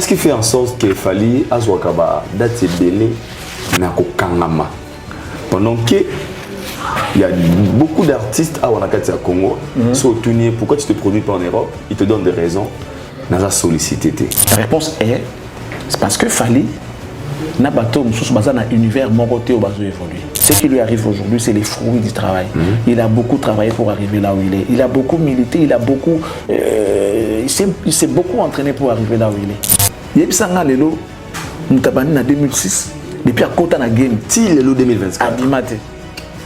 Qu'est-ce qui fait en sorte qu'il fallait Azwakaba date belé na kokangama pendant que il y a beaucoup d'artistes à Wanakati à Congo sont tournés. Pourquoi tu te produis pas en Europe? Ils te donnent des raisons. N'a sollicité. La réponse est c'est parce que fallait na bateau sous bazar na univers mon côté au bateau évolué. Ce qui lui arrive aujourd'hui, c'est les fruits du travail. Il a beaucoup travaillé pour arriver là où il est. Il a beaucoup milité, il a beaucoup il s'est beaucoup entraîné pour arriver là où il est. Yebisanga lelo mutabani na 2006 depuis à Kota na game ti lelo 2024 abimate.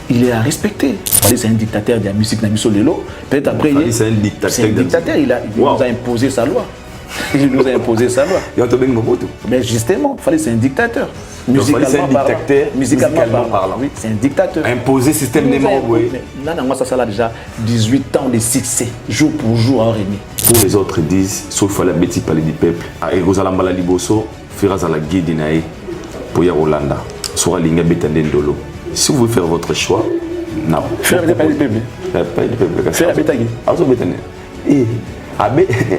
Il est à respecter. C'est un dictateur de la musique na biso lelo. Peut-être après c'est un dictateur. Il nous a imposé sa loi. Il nous a imposé sa loi. Mais justement, c'est un dictateur. Musicalement parlant. Oui, c'est un dictateur. Imposer système de membres. Ça a déjà 18 ans de succès, jour pour jour en Rémi. Pour les autres disent, sauf la bêtise parler du peuple, et Rosalamba Liboso, fera la guide d'Inaï pour y Rolanda, sera l'inga betandendolo. Si vous voulez faire votre choix, non. Faire le peuple. Faire la bétaille.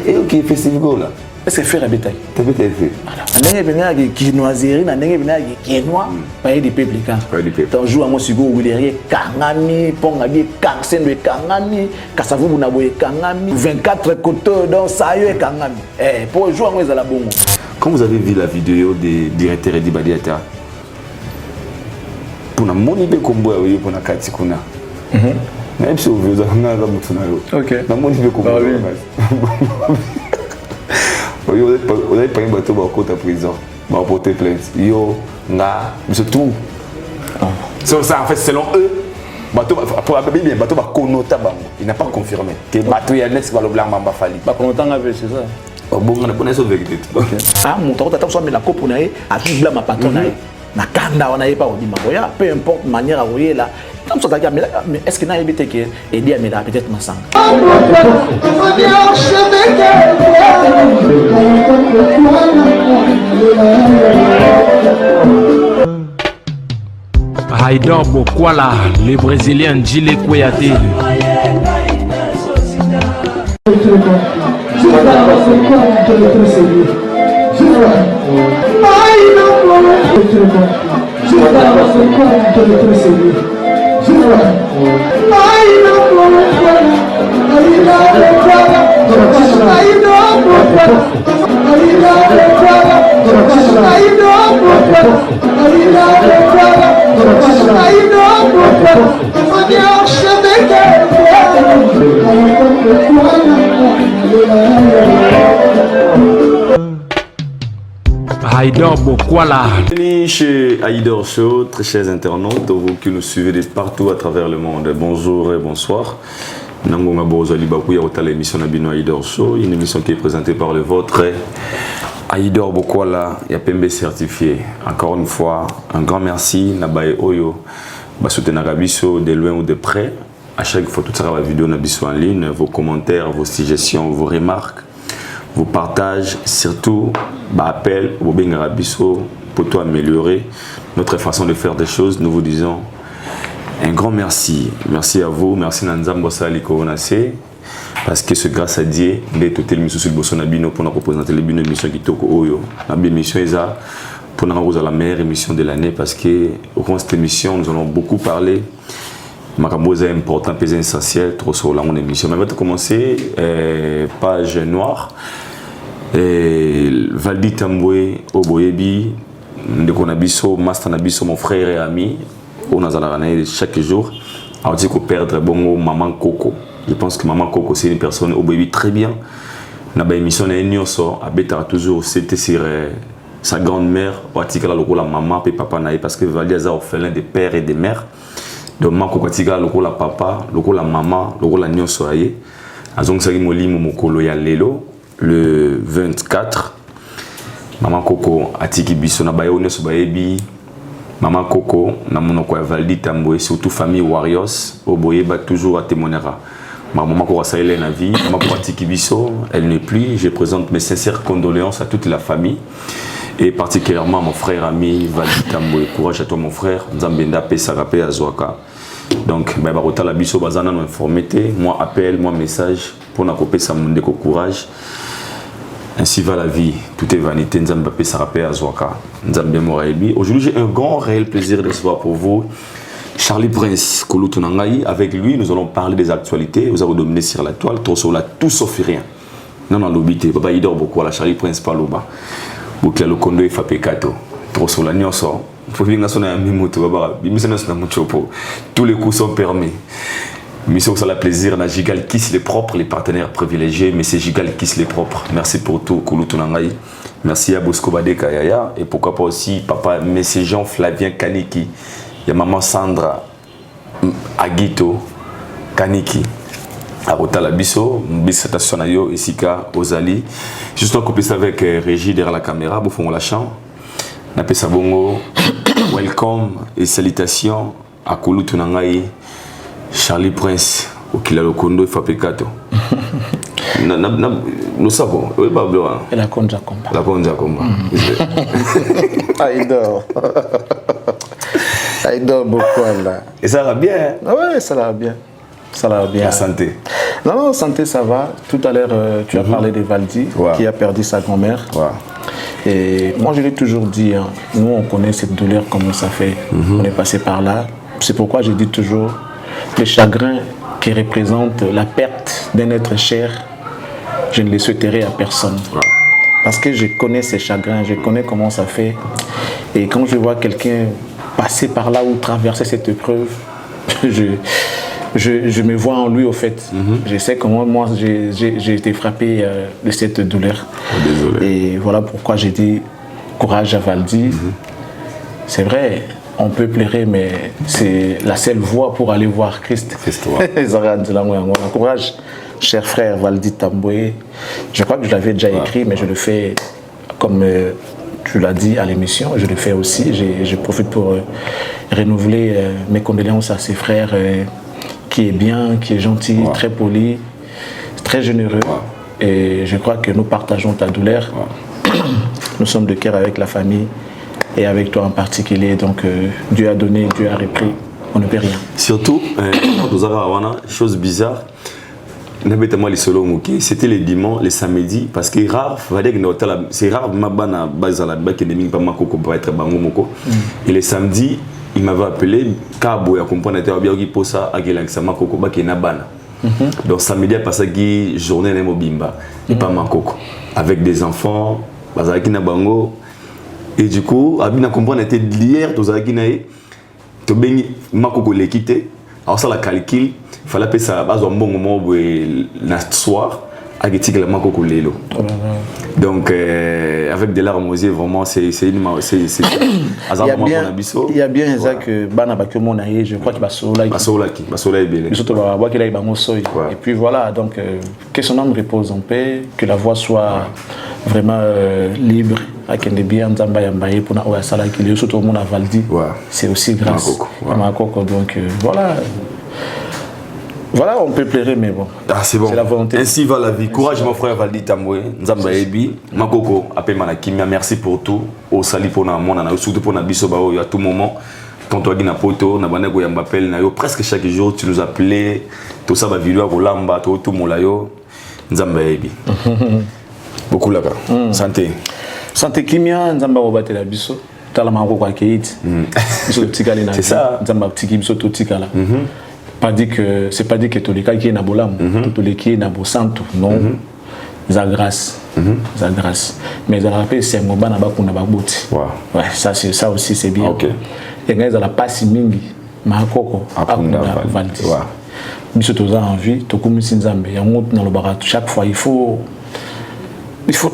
Et ok, festival là. Est-ce que faire la bétail? T'as bétail fait. Voilà. N'engé venir quinoiserie, n'engé venir quinois, payer des peuples quand. T'en joues à mon sugo où il est kangami, pongabi, kangsen de kangami, kasavu bunaboye kangami, 24 coteaux dans ça y est kangami. Pour jouer à moi la bongo. Quand vous avez vu la vidéo des directeurs et des badiata, pour na moni be kombo ya pour na kati kuna. Même si vous avez un peu ok. Na moni be kombo. Vous avez pris un bateau pour côté prison, pour porter plainte. Yo, nga, c'est tout. C'est ça, en fait, selon eux, bateau pour bien bateau va connota bango. Il n'a pas confirmé que bateau y a net va le blanc mamba fali. Pas connotant avec c'est ça. Bon, on a bonne vérité. Ah, mon temps t'as mais la coupe on a à tout blanc ma patron na kanda on a pas dit maboya, peu importe manière à voyer là. Comme ça mais est-ce que n'a évité que aider à me la peut-être ma sang. Haïdor Bokwala, le Brésilien Gilles Kouyaté. Haïdor Bokwala. Bienvenue chez Haïdor Show, très chers internautes, vous qui nous suivez de partout à travers le monde. Bonjour et bonsoir. Nangonga Bozali Bakouya Ota l'émission Nabino Haïdor Show, une émission qui est présentée par le vôtre. Haïdor Bokwala, Yapembe certifié. Encore une fois, un grand merci. Nabaye Oyo, Basoute Nagabiso, de loin ou de près. À chaque fois, toute la vidéo Nabiso en ligne, vos commentaires, vos suggestions, vos remarques, vos partages, surtout, appel au Bengarabiso pour tout améliorer notre façon de faire des choses. Nous vous disons un grand merci. Merci à vous. Merci Nanzambo Sali Koronase. Parce que c'est grâce à Dieu que tout le monde sur le Bosso Nabino pour nous représenter les bonnes émissions qui toquent au Oyo. La émission est là pour nous la meilleure émission de l'année parce que au cours de cette émission, nous allons beaucoup parler. Makamboza est important, c'est essentiel, trop sur la émission. Mais on va commencer page noire. Valdi Tamboué, Oboyebi, Ndekonabiso, Mastanabiso, mon frère et ami, on a chaque jour. On dit qu'on perdre bon Maman Coco. Je pense que Maman Coco c'est une personne Oboyebi très bien. On a une émission Nyoso, Abeta toujours c'était sur sa grand-mère, ou Atikala la maman et papa naï parce que Valdi a orphelin des pères et des mères. Donc Maman Coco Atikala la papa, la maman, la Nyoso aye. Azong Sagi Moli Momokolo ya lelo. Le 24, Maman Coco Atiki Biso na Bayone Sobayebi, Maman Coco na monoko ya Valdi Tamboué, surtout famille Warriors, Oboyeba toujours à témoignera. Maman Coco Saïle na vie, Maman Coco Atiki Biso, elle n'est plus. Je présente mes sincères condoléances à toute la famille et particulièrement à mon frère ami Valdi Tamboué. Courage à toi mon frère, Nzambenda Pe Sarapé Azwaka. Donc, Babarota la Biso Bazana nous informé, moi appel, moi message pour nous couper ça mon déco courage. Ainsi va la vie, tout est vanité. Nzambapé Sarapé Azwaka, Nzambia Moraebi. Aujourd'hui, j'ai un grand réel plaisir de recevoir pour vous Charlie Prince Kolutunangai. Avec lui, nous allons parler des actualités. Vous avez dominé sur la toile, tout sauf rien. Non, non, l'obité, Baba Idor beaucoup, la Charlie Prince Paloba. Bokia le Kondo et Fapekato. Trop sur la nyonso. Faut venir sur la mimoto, Baba. Bimisana sur la muchopo. Tous les coups sont permis. Mission ça la plaisir, na Gigal Kiss les propres, les partenaires privilégiés, mais c'est Gigal Kiss les propres. Merci pour tout, Kolutunangai. Merci à Bosco Bade Kayaya. Et pourquoi pas aussi papa, Messie Jean Flavien Kaniki. Il y a maman Sandra Aguito Kaniki. Arota Labiso, Bissation Ayo, Isika, Ozali. Juste en copie avec Régie derrière la caméra, Bouffon la chambre. Napé Sabongo, welcome et salutations à Kolutunangai. Charlie Prince, au Kilalo Kondo et Fapekato. Nous savons, oui, Bablo. Et la Konja Komba. La Konja Komba. Aïdor. Aïdor beaucoup là. Et ça va bien? Ah ouais, ça va bien. Ça va bien. La santé? Non, non, santé, ça va. Tout à l'heure, tu as parlé de Valdi, qui a perdu sa grand-mère. Et moi, je l'ai toujours dit, hein, nous, on connaît cette douleur, comment ça fait. On est passé par là. C'est pourquoi je dis toujours, le chagrin qui représente la perte d'un être cher, je ne le souhaiterais à personne. Parce que je connais ces chagrins, je connais comment ça fait. Et quand je vois quelqu'un passer par là ou traverser cette épreuve, je me vois en lui au fait. Je sais comment moi j'ai été frappé de cette douleur. Désolé. Et voilà pourquoi j'ai dit courage à Valdi. C'est vrai. On peut pleurer, mais c'est la seule voie pour aller voir Christ. Courage, cher frère Valdi Tamboué. Je crois que je l'avais déjà écrit, mais je le fais comme tu l'as dit à l'émission. Je le fais aussi. Je profite pour renouveler mes condoléances à ses frères qui est bien, qui est gentil, très poli, très généreux. Et je crois que nous partageons ta douleur. Nous sommes de cœur avec la famille. Et avec toi en particulier, donc Dieu a donné, Dieu a repris, on ne peut rien. Surtout, chose bizarre, c'était les dimanches, les samedis, parce que c'est rare, et les samedis, il m'avait appelé, donc samedi, à passer une journée de Mobimba, avec des enfants, et du coup, Abina comprendre était l'hier, tous les Guinéens, tu bénis Makoko les quitter. Alors ça la calcul, il fallait appeler ça à un bon moment le soir, à Gétique la Makoko Lelo. Donc avec des larmes aux yeux, vraiment c'est une il y a bien ça que Bana Bakomo Naïe, je crois qu'il va Basolaki, et puis voilà, donc que son âme repose en paix, que la voix soit vraiment libre. C'est aussi grâce à Makoko. Donc voilà. Voilà, on peut pleurer, mais bon. Ah, c'est bon. C'est la volonté. Ainsi va la vie. Courage, mon frère Valdi Tamboué. Nzamba Ebi. Makoko, appelle Manakimia. Merci pour tout. Au sali pour na mona, surtout pour na bisobao, à tout moment. Quand tu as na poto, na banego ya m'appelle na yo presque chaque jour tu nous appelais. Tout ça va vidéo à lamba, tout molayo. Nzamba Ebi. Beaucoup là-bas. Santé. Santé Kimia, Nzamba Obate la biso. Tala Makoko Akeit. C'est ça. Nzamba Tiki biso to tikala. Pas dit que c'est pas dit que tous les cas qui est na bolam, tous les qui est na bosanto, non. За grâce. За grâce. Mais ça rappelle c'est mon bana ba kuna ba boti. Ouais, ça c'est ça aussi c'est bien. OK. Et quand ça la passe mingi Makoko akuna Valdi. Ouais. Biso toza envie, to komisi Nzambe. Ya monte na lobara chaque fois il faut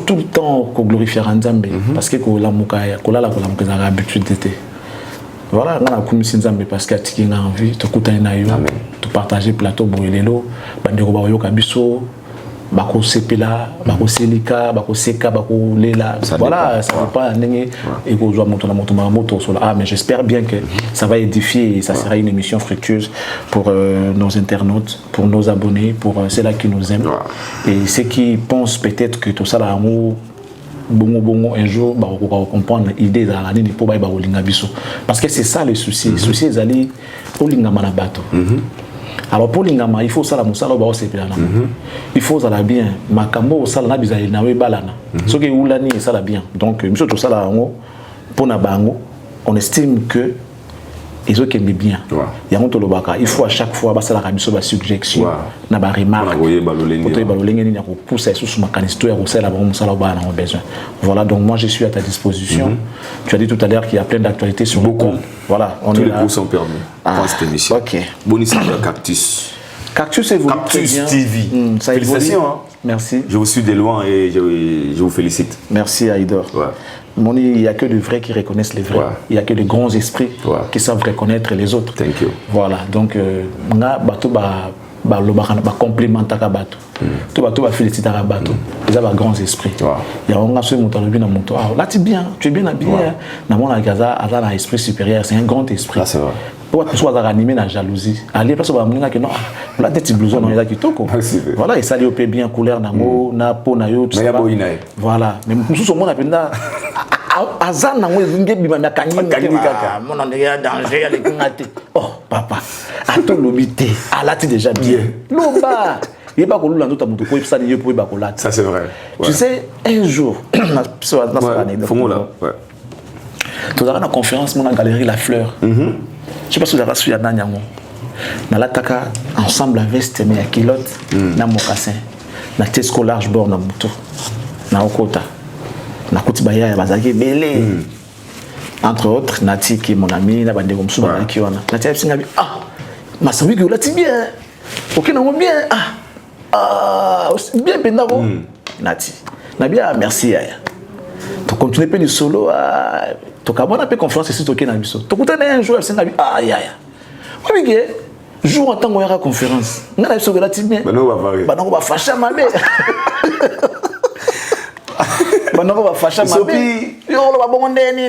tout le temps qu'on glorifie Nzambe parce que ko la mukaya, ko la ko la habitude d'été. Voilà, on a commencé Nzambe parce que tu as envie, tu as partagé plateau Boulelo, bandeko ba yoka biso, bako sepela, bako selika, bako seka, bako lela. Voilà, ça ne peut pas nengi et ko joa moto na moto sur la. Mais j'espère bien que ça va édifier et ça sera une émission fructueuse pour nos internautes, pour nos abonnés, pour ceux-là qui nous aiment et ceux qui pensent peut-être que tout ça là amour bongo un jour bah on va comprendre l'idée de la nini pour ba olinga biso parce que c'est ça le souci. Le souci est allé olinga manabato Alors pour l'ingama, il faut ça la moussala ba c'est bien. Il faut ça la bien. Makambo ça la bizarre na we balana. Ce que oulani ça la bien. Donc monsieur tout ça là pour na bango, on estime que ils ont qu'aimé bien. Il faut à chaque fois ça la rabiso ba suggestion na ba remarque. Pour pousser sous ma canisto et ça la ba moussala ba na besoin. Voilà, donc moi je suis à ta disposition. Tu as dit tout à l'heure qu'il y a plein d'actualités sur beaucoup. Voilà, on tous est les coups sont permis pour cette émission. OK. Bonissime Cactus. Cactus évolue très bien. TV. Félicitations. Merci. Je vous suis de loin et je vous félicite. Merci Aïdor. Il n'y a que de vrais qui reconnaissent les vrais. Il n'y a que de grands esprits qui savent reconnaître les autres. Thank you. Voilà, donc complémentaire à bateau. Tout bateau va féliciter à bateau. Ils ont grands esprits. Il y a un gars qui est là, tu es bien, tu es bien habillé. Dans mon magasin, il a un esprit supérieur, c'est un grand esprit. C'est vrai. Pour que soit animé dans la jalousie. Allez, parce que non, là des petits blousons dans les qui toko. Voilà, et ça lui opère bien couleur nango, na peau na yo tout ça. Voilà, mais nous sommes appelé azan nango nge bima na kanyi kaka. Mon on est danger avec ngate. Oh papa, à tout l'obité, à là tu déjà bien. Loba. Il n'y a pas que l'on a tout ça lié pour bacolat. Ça c'est vrai. Tu sais, un jour, tu as une conférence dans la galerie La Fleur. Je ne sais pas si vous avez suivi à Nanyamo. Dans l'attaque ensemble à veste mais à kilote, dans mocassin, dans Tesco large bord dans Moutou, dans Okota, dans Koutibaya et Bazaki Belé. Entre autres, Nati qui est mon ami, Nabande Gomsou qui est Nati a dit ah, ma savi que vous l'avez bien. Ok, non, bien. Ah, bien pendant Nati. Nabia, merci. Tu continues pas du solo. Tu as un peu confiance ici, tu as un un jour, tu as aïe. Oui, jour en temps où il y a conférence. On a sauvé la team. On va fâcher ma mère. On va fâcher ma mère. Yo, on va bon nini.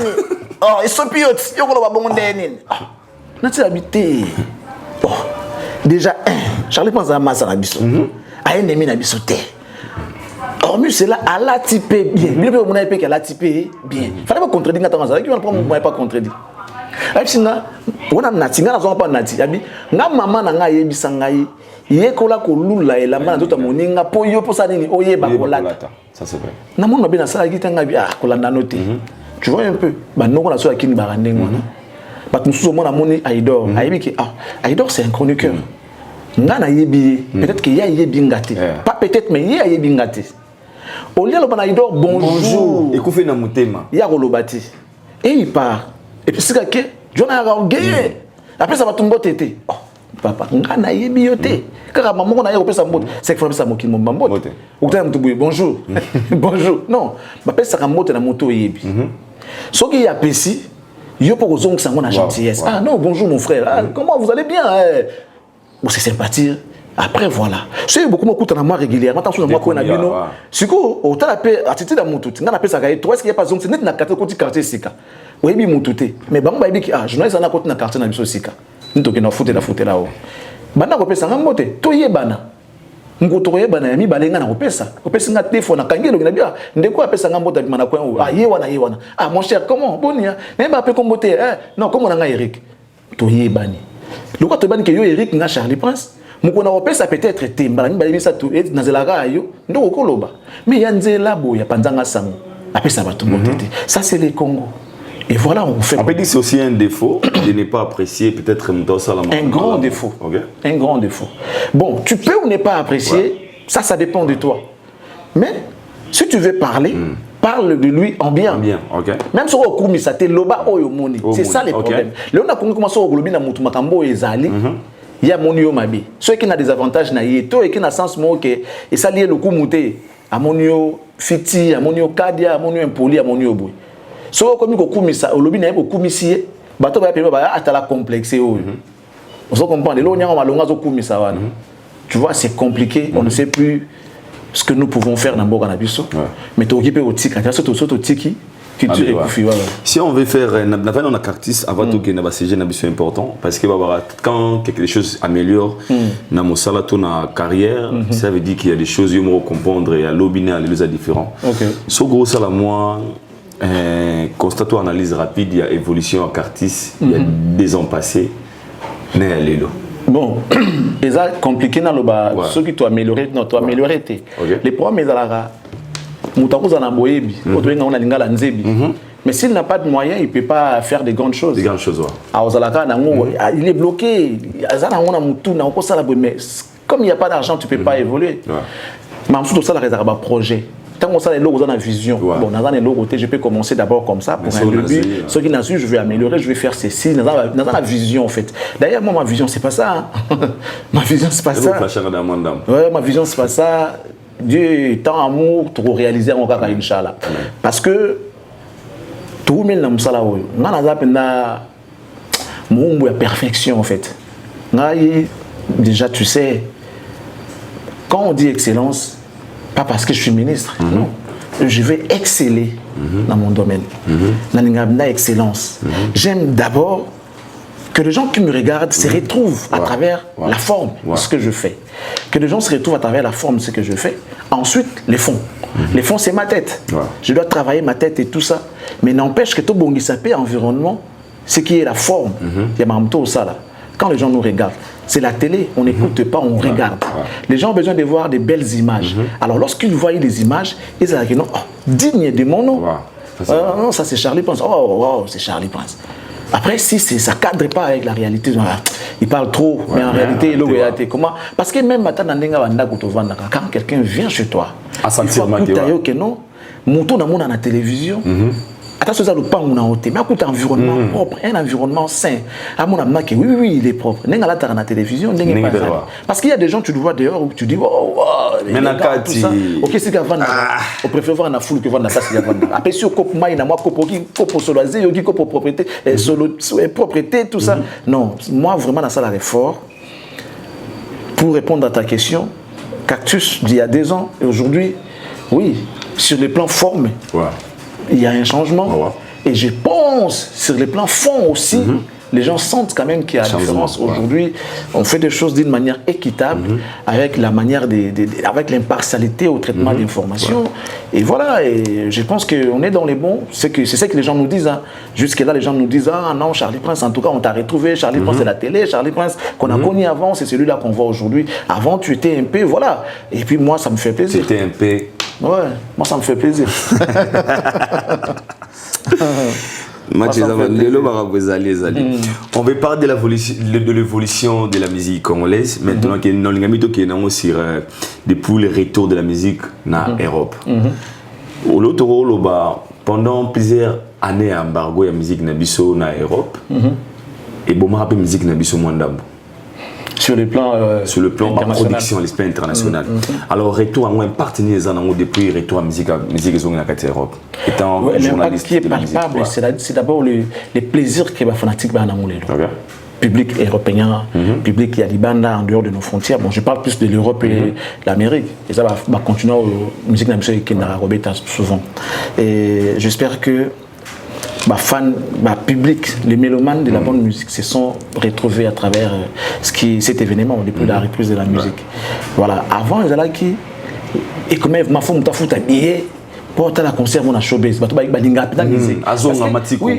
Oh, ils sont piotes. Yo, on va bon nini. Nati habité. Oh, déjà Charlie pense à Massa na biso. A ennemi na biso té. Hormis cela, à la typé bien. Bien que mon épée qu'elle a typé bien. Fallait pas contredire quand on a qui va prendre moi pas contredire. Et puis là, on a nati, on a pas nati. Abi, nga maman na nga yebisa ngai. Yekola ko lula et la main d'autres moninga po yo po ça nini oye ba kolata. Ça c'est vrai. Na mon na sala kitanga bi kolanda noté. Tu vois un peu. Ba noko na so akini barande ngona. Ba tumusu mo na moni Aïdor. Aïbiki Aïdor c'est un chroniqueur. Ngana yebi peut-être qu'il y a yebi ngate. Pas peut-être mais il y a yebi ngate. Au lieu de Aïdor, bonjour. Et qu'on fait dans mon thème. Il y a Rolobati. Et il part. Et puis c'est que John a gagné. Après ça va tomber tété. Oh, papa, on a eu bioté. Car maman on a eu sa moto. C'est que ça moki mon mambo. Bonjour. Bonjour. Non, papa ça a moto na moto yebi. Ce qui y a pessi, yo pour ozong ça mon gentillesse. Ah non, bonjour mon frère. Ah, comment vous allez bien? Bon, c'est sympathique. Après voilà, c'est beaucoup de moi régulièrement. Attention à moi qu'on a vu non. Si quoi, au temps appelé attitude à mon tout. On appelle ça gaï. Toi est-ce qu'il y a pas zone? C'est net na quartier Sika. Oui bi mon touté. Mais bon bah bi journaliste na côté na quartier na biso Sika. Nto ke na foute là haut. Bana ko pesa ngamote. To yebana. Ngoto yebana ya mi balenga na ko pesa. Ko pesa nga téléphone na kangelo na bia. Ndeko apesa ngamote bi mana ko. Ah yewana. Ah mon cher comment? Bonia. Même appelé comme boté. Non, comment on a Eric. To yebani. Le quoi to bani que yo Eric na Charlie Prince. Mukona opesa peut-être temba ni balibisa tout et nazela yo ndo koloba mais yanzela boya panzanga sango apesa batu motete ça c'est les Congo et voilà on fait. On peut dire c'est aussi un défaut de ne pas apprécier peut-être un grand défaut. Okay. Un grand défaut. Bon, tu peux ou ne pas apprécier, ça dépend de toi. Mais si tu veux parler, parle de lui en bien. Okay. Même si on a te loba oyomoni, c'est ça les problèmes. Là on a commencé à golobi na mutu makambo ezali. Il y a mon yo mabi. Ceux qui ont des avantages na yeto et qui na sens mo que et ça lié le coup muté à mon yo fiti à mon yo kadia à mon yo impoli à mon yo boy. So comme ko kumisa olobi na ko kumisi bato ba peba ba atala complexé o. On se comprend les lo nyanga malonga zo kumisa wana. Tu vois c'est compliqué, on ne sait plus ce que nous pouvons faire dans Boga na biso. Mais to occupé au tika, tu as so to tiki. Si on veut faire on a Cactus avant tout que na CG na biso important parce que quand quelque chose améliore na mosala to na carrière ça veut dire qu'il y a des choses yo mo comprendre et à l'obiner les deux différents. So gros ça la moi constate ou analyse rapide il y a évolution à Cactus il y a des ans passés mais lelo Bon, c'est compliqué dans le bas. Ceux qui t'ont amélioré, non, t'ont amélioré. Les problèmes, ils mais s'il n'a pas de moyens, il ne peut pas faire des grandes choses. Des grandes choses, il est bloqué. Mais comme il n'y a pas d'argent, tu ne peux pas évoluer. Mais ensuite, ça, il y a un projet. Tant que ça, les logos ont une vision. Bon, dans les logos, je peux commencer d'abord comme ça pour un début. Ceux qui n'ont su, je vais améliorer, je vais faire ceci. Dans la vision, en fait. D'ailleurs, moi, ma vision, c'est pas ça. Ma vision, c'est pas ça. Ouais, ma vision, c'est pas ça. Dieu, tant amour, tu réaliser en cas Inch'Allah. Parce que tout le monde a la perfection, en fait. Déjà, tu sais, quand on dit excellence, pas parce que je suis ministre, non. Je vais exceller dans mon domaine. Excellence. J'aime d'abord que les gens qui me regardent se retrouvent à travers la forme de ce que je fais. Que les gens se retrouvent à travers la forme de ce que je fais. Ensuite, les fonds. Les fonds, c'est ma tête. Je dois travailler ma tête et tout ça. Mais n'empêche que tout bon environnement, ce qui est la forme. Il y a même ça là. Quand les gens nous regardent, c'est la télé, on n'écoute pas, on regarde. Les gens ont besoin de voir des belles images. Alors lorsqu'ils voient les images, ils disent non, digne de mon nom. Non, ça c'est Charlie Prince. Oh, c'est Charlie Prince. Après, si ça ne cadre pas avec la réalité, il parle trop, mais en réalité, il est comment? Parce que même quand quelqu'un vient chez toi, il faut que non, moto dans la télévision. Attention, ça ne pas un hôtel, mais un environnement propre, un environnement sain. À mon avis, oui, il est propre. Dans la télévision, parce qu'il y a des gens, tu le vois dehors, où tu dis, mais tout ça. Ok, c'est qu'à vendre. On préfère voir la foule que vendre ça, c'est qu'à vendre. Après, si on coupe maïna, moi, coupe soloisé, on coupe propriété, propriété, tout ça. Non, moi, vraiment, dans ça, la fort. Pour répondre à ta question, Cactus, d'il y a 2 ans, et aujourd'hui, oui, sur les plans formes. Il y a un changement. Et je pense, sur les plans fonds aussi, les gens sentent quand même qu'il y a une différence. Aujourd'hui, on fait des choses d'une manière équitable, avec la manière avec l'impartialité au traitement d'informations. Et voilà, et je pense qu'on est dans les bons. C'est ça que les gens nous disent. Jusque-là, les gens nous disent, ah non, Charlie Prince, en tout cas, on t'a retrouvé. Charlie Prince, c'est la télé. Charlie Prince, qu'on a connu avant, c'est celui-là qu'on voit aujourd'hui. Avant, tu étais un peu, voilà. Et puis moi, ça me fait plaisir. C'était un peu... Ouais, moi ça me fait plaisir. On va parler de l'évolution de la musique congolaise. Maintenant, depuis le retour de la musique en Europe. Pendant plusieurs années, embargo de la musique en Europe. Et bon, je rappelle la musique en sur le plan de la production, l'aspect international. Alors, retour à un partenaire depuis retour à la musique en Europe. Étant journaliste qui est palpable, c'est d'abord les plaisirs que les fanatiques ont dans le public européen, public qui a des bandes en dehors de nos frontières. Bon, je parle plus de l'Europe et l'Amérique. Et ça va continuer à la musique qui est souvent. Et j'espère que fans, public, les mélomanes de la bonne musique se sont retrouvés à travers cet événement depuis la reprise de la musique. Voilà. Avant, ils allaient qui et comme ma femme t'a foutu habillé pour la concert on a showbiz. Oui,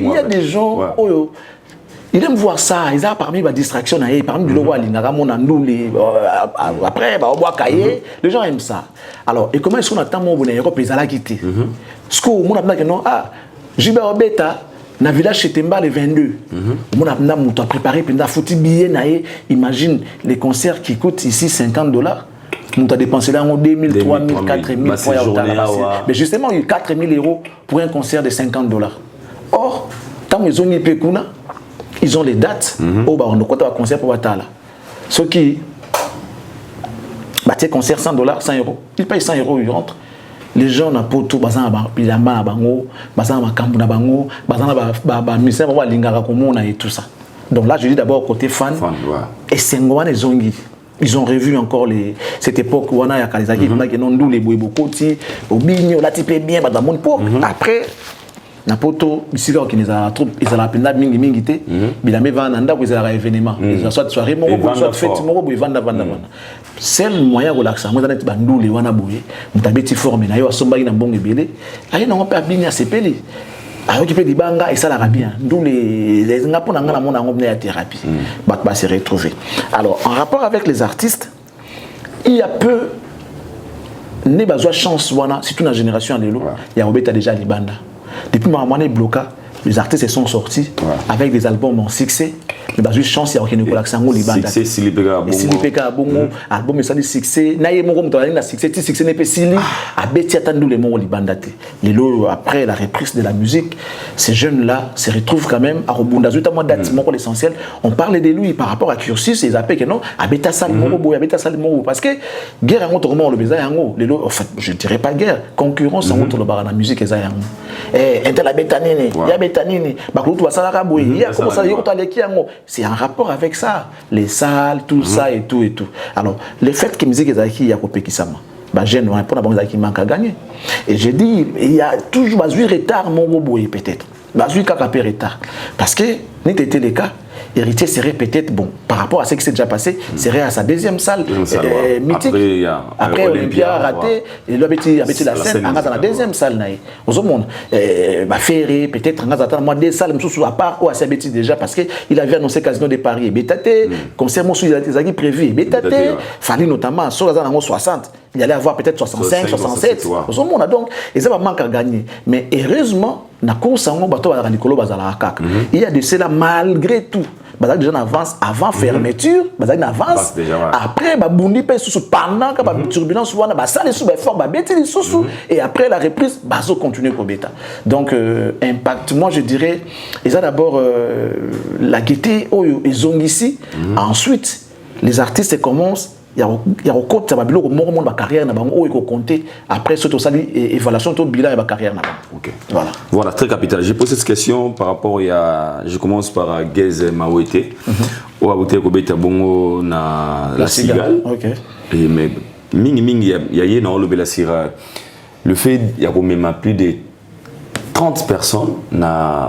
il y a des gens ils aiment voir ça, ils ont parmi les distractions, parmi le roi, après, les gens aiment ça. Alors, et comment est-ce qu'on attend mon bonheur Europe, ils allaient quitter. Ce que mon appelle non, Gilbert Obeta, dans le village chez Temba le 22. On a préparé, puis on a foutu billet. Imagine les concerts qui coûtent ici $50. On a dépensé là 2 000, 3 000, 4 000 Mais justement, il y a 4 000 € pour un concert de $50. Or, tant qu'ils ont mis Pekuna, ils ont les dates. On a un concert pour Watala. Ceux qui battent concert $100, 100 €, ils payent 100 €, ils rentrent. Les gens n'ont pas tout, et tout ça. Donc là, je dis d'abord côté fan. Et c'est ils ont revu encore cette époque où on a les Boibokoti, au Bigno, là, tu peux bien, après, Napoto, ici, qui les a trop, ils ont appelé Mingi Mingité, mais la Mévananda, vous avez un événement. Ils ont soit soirée, soit fête, c'est le moyen de relaxer. Moi, je suis bandou, les wana boué, je suis formé, je suis somba, je suis bon, je suis pas bien à ces pays. a occupé des bangas et ça l'a bien. D'où les ngapona ngana mona ngomne ya thérapie. Va se retrouver. Alors en rapport avec les artistes, il y a peu ne besoin chance wana surtout dans la génération de l'eau, il y a obeta déjà libanda. Depuis ma maman est bloqué, les artistes sont sortis avec des albums en succès. Il y a chance il y a aucun collation libanda. Succès Silipeka bongo. Silipeka bongo, album ça dit succès. Na ye mongo mutala na succès, ti succès n'est pas sili. A beti atandu les mongo libanda te. Les lots après la reprise de la musique, ces jeunes là se retrouvent quand même à Robunda. Zuta moi date mongo l'essentiel. On parle de lui par rapport à Cursus et ils appellent que non, a beta sal mongo boy, a beta sal mongo parce que guerre en contre le beza yango. Les lots en fait, je dirais pas guerre, concurrence en contre le bar la musique et ça yango. Intel la beta nini, ya beta nini, ba klutu basala boy, ya comment ça yoko taleki yango. C'est en rapport avec ça, les salles, tout ça et tout et tout. Alors, le fait que musique est y a coupé qui ça bah jeune pour la banque qui manque à gagner. Et j'ai dit il y a toujours un retard mon robot peut-être. Bazui capé retard parce que n'était le cas. Héritier serait peut-être bon par rapport à ce qui s'est déjà passé, serait à sa deuxième salle mythique. Après Olympia raté, et là petit la scène dans la deuxième salle naï. Aux monde bah ferré peut-être en attendant moi des salles sous à part ou à sa bêtise déjà parce que il avait annoncé Casino de Paris Bétaté, concert mon sous il a prévu Bétaté, fallait notamment sur la 60, il allait avoir peut-être 65, 67. Aux monde donc et ça va manquer à gagner. Mais heureusement na course en bateau à Nicolo Bazala Kak. Il y a de cela malgré tout. Bazak déjà en avance avant fermeture, Bazak en avance. Après ba bundi pe sous pendant que ba turbulence wana ba ça les sous ba fort ba bêter les sous et après la reprise bazo continue pour bêta. Donc impact moi je dirais et ça d'abord la gaieté ils ont ici. Ensuite les artistes commencent il y a au côté ça va bien au moment de ma carrière na bango il faut compter après ce tout ça évaluation tout bilan de ma carrière na OK voilà très capital. J'ai posé cette question par rapport je commence par Gez Mawete ou aboté ko beta bongo na la cigale. OK et mais mingi il y a na le Belasira le fait il y a même plus de 30 personnes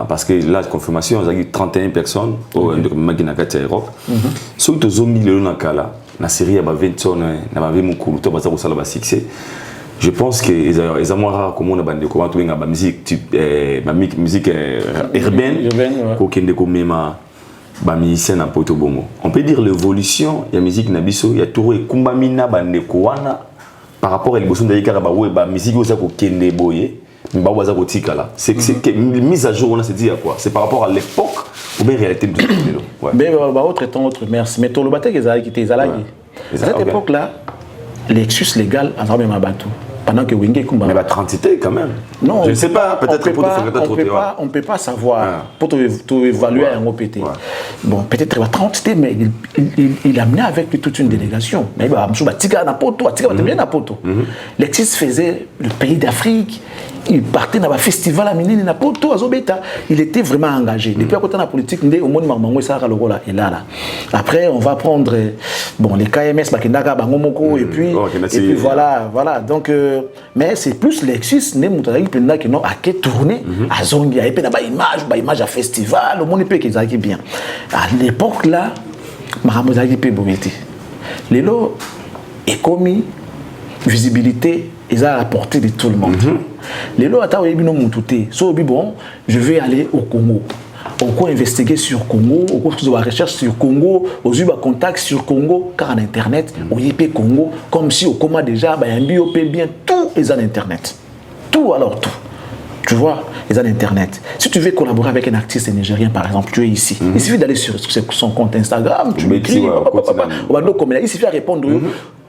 parce que là confirmation il y a 31 personnes au Magina Kata Europe surtout zombie le na kala na série ya ba 20 tonnes na ba vemu kuluto baza ko sala ba succès. Je pense que ils ont rare comme on a bandé comment tout ba musique type musique urbaine ko kende ko mema ba musicien na poto bongo. On peut dire l'évolution ya musique na biso ya tour e kumba mina bande ko wana par rapport à l'évolution de yikara ba we ba musique oza ko kende boye ba waza ko tikala. C'est que mise à jour on a se dit à quoi? C'est par rapport à l'époque ou bien réalité de vélo. Mais autre temps autre merci mais tout le bateau qu'ils a quitté Zalagi. À cette époque là l'excuse légal en même à bateau pendant que Wingé Kumba mais la quantité quand même. Non, je ne sais pas peut-être pour on peut pas savoir pour tout évaluer un OPT. Bon peut-être la quantité mais il a amené avec lui toute une délégation mais bah monsieur Batika na poto Batika bien na poto. L'excuse faisait le pays d'Afrique. Il partait dans un festival à Minine na poto azobeta, il était vraiment engagé. Depuis à côté de la politique, ndé au monde marmango ça le rôle est là. Après on va prendre bon les KMS bakendaka bangomoko et puis voilà donc mais c'est plus Lexus né mutala qui pendant que non a que tourner à zongi et puis na ba image à festival au monde peut qu'ils aillent bien. À l'époque là marambo zaki pe bobeti. Lelo est commis visibilité ils ont à la portée de tout le monde. Les lois attendent bino mutute. So bon, je vais aller au Congo. On peut investiguer sur Congo, on peut faire la recherche sur Congo, on peut contact sur Congo car en internet, on y peut Congo comme si au coma déjà un biop bien tout est en internet. Tout alors tout. Tu vois, ils ont internet. Si tu veux collaborer avec un artiste nigérien par exemple, tu es ici. Il suffit d'aller sur son compte Instagram, tu m'écris, il suffit de répondre.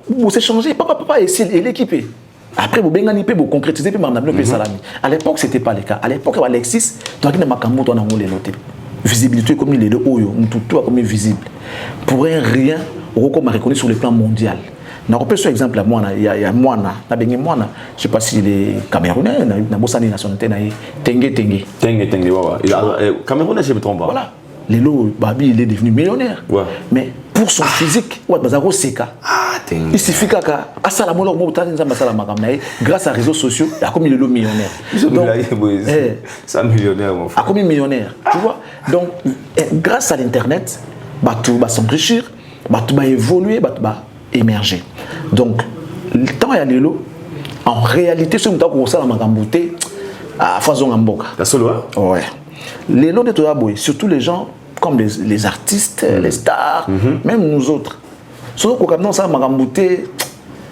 Vous s'échangez, papa, et l'équipé. Après, vous avez concrétiser, puis vous salami. À l'époque, ce n'était pas le cas. À l'époque, Alexis, tu as dit que visibilité comme il est le haut, tout comme visible. Pour rien, on reconnu sur le plan mondial. Je vais prendre un exemple, il y a Moana, je ne sais pas s'il est camerounais, il y a une nationalité, Tengue. Camerounais, je me trompe pas. Voilà. Lelo, Babi, il est devenu millionnaire. Mais pour son physique, il suffit grâce à réseaux sociaux, il a comme il est millionnaire. C'est un millionnaire, mon frère. Comme millionnaire, tu vois. Donc, grâce à l'internet, tout va s'enrichir, tout va évoluer, tout va émerger. Donc, le temps est à l'élo. En réalité, ce que nous avons à Fazon Amboka. La solo, Ouais. Les lots de Toyaboy, surtout les gens comme les artistes, les stars, même nous autres. Surtout quand on s'est marambouté,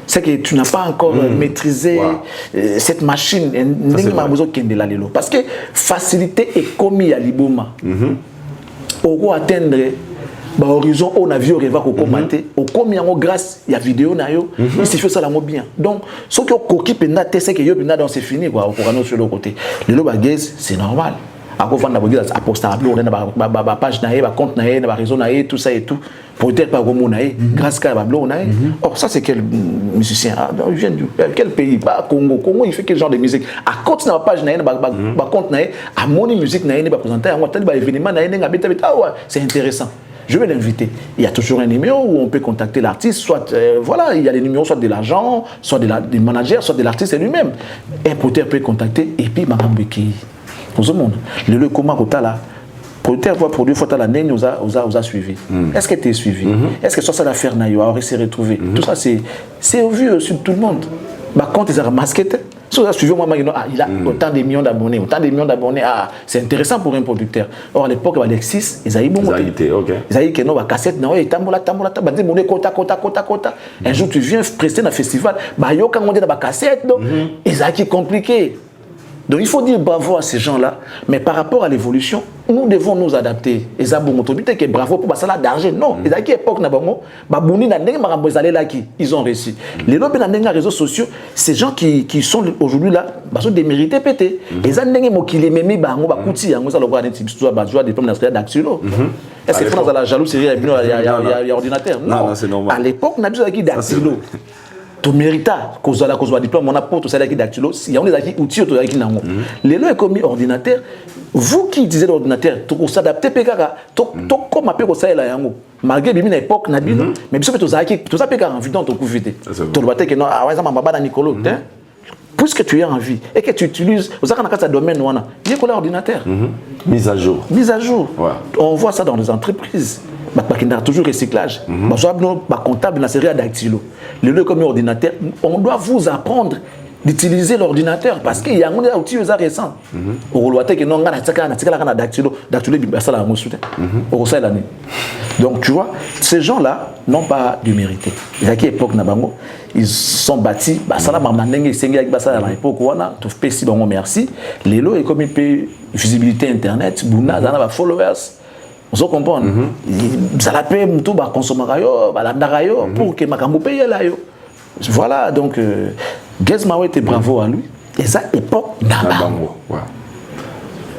c'est que tu n'as pas encore maîtrisé cette machine. Parce que facilité est commis à l'Iboma. Pour atteindre l'horizon, on a vu au rêve qu'on commenter. Au commis grâce à la vidéo, il s'est fait ça bien. Donc, ce qui est coquille, c'est que c'est fini. Pour sur le côté. Le lobaguez, c'est normal. Après, on a dit à postable, on a page, compte, réseau, tout ça et tout. Peut-être pas comme on a grâce à Bablo, on a. Or, ça, c'est quel musicien? Il vient de quel pays? Pas Congo. Congo, il fait quel genre de musique? À compte, na page, compte, à mon musique, na présenté, à tel événement, c'est intéressant. Je vais l'inviter. Il y a toujours un numéro où on peut contacter l'artiste, soit voilà, il y a des numéros, soit de l'agent, soit des managers, soit de l'artiste lui-même. Un producteur peut contacter et puis Marambeki. Pour monde. Le comment là, producteur voit produire faut la nègre nous a suivi. Est-ce que tu es suivi? Est-ce que ça l'affaire naïo a s'est retrouvé? Tout ça c'est vu sur tout le monde. Bah quand ils ont masqué, si vous avez suivi moi il a autant de millions d'abonnés, c'est intéressant pour un producteur. Or à l'époque Alexis, ils avaient bon. Ils avaient que non cassette non et tambola dit monnaie kota. Un jour tu viens prester dans un festival, bah yo quand on dit dans cassette donc ils avaient compliqué. Donc il faut dire bravo à ces gens-là, mais par rapport à l'évolution, nous devons nous adapter. Et ça, bravo pour ça d'argent. Non, et à quelle époque ils ont réussi. Les lobbies dans les réseaux sociaux, ces gens qui sont aujourd'hui là, sont des mérités pétés. Et ça, qui les mêmes est-ce que France a la jalousie, il y a ordinateur? Non, c'est normal. À l'époque, on a besoin de dactylo. Tu mérites cause de diplôme on a pour tout ça qui dactylo il y a des outils autour qui nango les lois commis ordinateur vous qui disiez l'ordinateur tu s'adapter pekaka to comme appel ça là yango malgré bimi na époque na bino mais biso to ça pekaka en vie dans ton coup vite to le battre que non ah ouais ça m'a baba Nicolo puisque tu es en vie et que tu utilises vous avez dans domaine wana il y a l'ordinateur mise à jour on voit ça dans les entreprises. Il y a toujours recyclage. Comptable dans la série dactylo. Le lieu comme ordinateur, on doit vous apprendre d'utiliser l'ordinateur parce qu'il y a un outil récent. Donc tu vois, ces gens-là n'ont pas de mérité. Il y a quelle époque ils sont bâtis. Merci. Les lots est comme une visibilité internet, followers. Vous comprenez? Ça la paie tout consommer pour que makambo paye là yo. Voilà donc Gezmawe était bravo à lui. Et ça époque Nabango.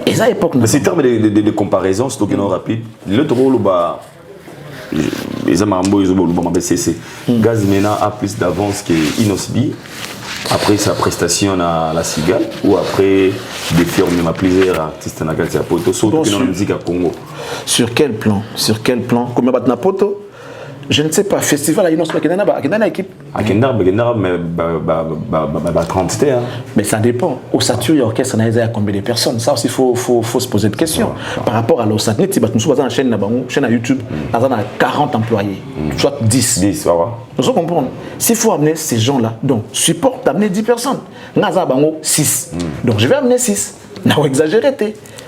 Et ça époque Nabango. Mais c'est terme de comparaison, c'est donc rapide. Le drôle bah les amambo ils ont le BCC. Gazmena a plus d'avance que Inosbi. Après sa prestation à la Cigale ou après des firmes de ma plaisir artiste dans la poto surtout dans la musique à Congo. Sur quel plan? Comme batna poto? Je ne sais pas, festival à Inos Kena équipe. À Kenda mais 30 hein. Mais ça dépend. Au Satur et orchestre il y a combien de personnes? Ça aussi faut se poser des questions. Par rapport à l'Osatur, nous sommes dans la chaîne à YouTube, on a 40 employés, soit 10. 10, ça va. Nous comprenons. S'il faut amener ces gens-là, donc support d'amener 10 personnes. Nous avons 6. Donc je vais amener 6. N'a exagéré.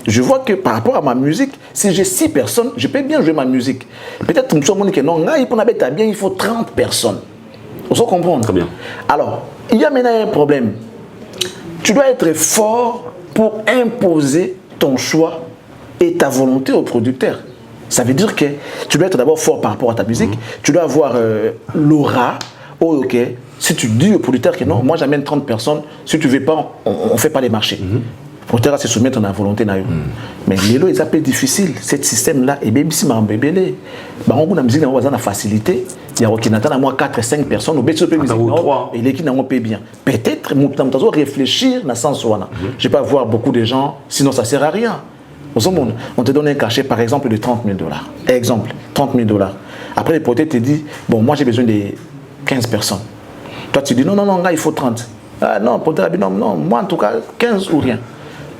Je vois que par rapport à ma musique, si j'ai 6 personnes, je peux bien jouer ma musique. Peut-être que nous sommes que non, il faut 30 personnes. Vous comprenez? Très bien. Alors, il y a maintenant un problème. Tu dois être fort pour imposer ton choix et ta volonté au producteur. Ça veut dire que tu dois être d'abord fort par rapport à ta musique. Tu dois avoir l'aura. Oh, ok. Si tu dis au producteur que non, moi j'amène 30 personnes, si tu ne veux pas, on ne fait pas les marchés. Pour te se soumettre à la volonté. Mais les lois, c'est un peu difficile. Ce système-là, et même si ma bébé, on a musique, on a facilité. Il y a moi 4-5 personnes, ou bien et les qui n'ont pas bien. Peut-être, on doit réfléchir dans ce sens. Je ne vais pas voir beaucoup de gens, sinon ça ne sert à rien. On te donne un cachet, par exemple, de $30,000. Exemple, $30,000. Après, le producteur te dit, bon, moi j'ai besoin de 15 personnes. Toi, tu dis, non, là, il faut 30. Ah non, producteur, non, moi en tout cas, 15 ou rien.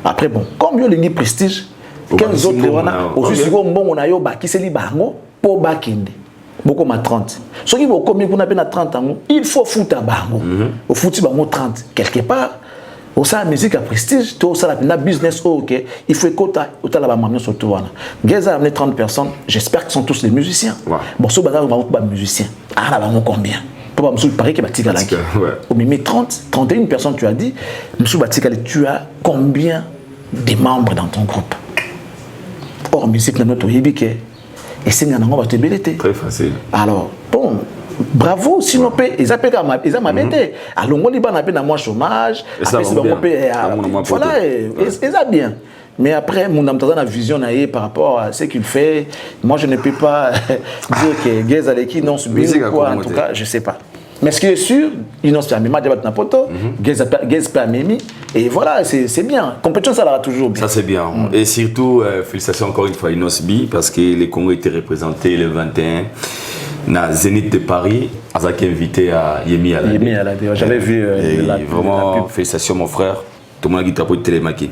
Après, bon, comme il y a prestige, 15 autres, aussi, on a qui se lit pour bakinde. Beaucoup ma 30. Ce qui va comme on a 30 ans, il faut foutre à bango. Au foutu bango 30 quelque part. ça la musique à prestige, tout ça la business ok, il faut que tu la maman sur tout voilà. Geza a amené 30 personnes, j'espère qu'ils sont tous des musiciens. Ouais. Bon ce bazar va beaucoup musiciens. Ah là va combien? Pour monsieur paraît que batika là. Au mais 31 personnes tu as dit, monsieur batika tu as combien de membres dans ton groupe? Or musique na notre yebike et c'est ngana va te belete. Très facile. Alors bon bravo, sinon ils appellent ils ont m'abêté. Alors on dit pas na moi chômage, après c'est bon voilà, ils a bien. Mais après mon âme dans la vision par rapport à ce qu'il fait, moi je ne peux pas dire que Gez Aleki non subit quoi en tout cas, je sais pas. Mais ce qui est sûr, ils n'ont pas mis ma débat na poto, Gez pas mimi et voilà, c'est bien. Compétition ça là toujours bien. Ça c'est bien. Et surtout félicitations encore une fois à Inosbi parce que les Congos étaient représentés le 21 na Zénith de Paris, Azaki invité à Yemi Alade. Yemi Alade, j'avais vu vraiment la félicitations mon frère, tout le monde qui t'a pour télémaki.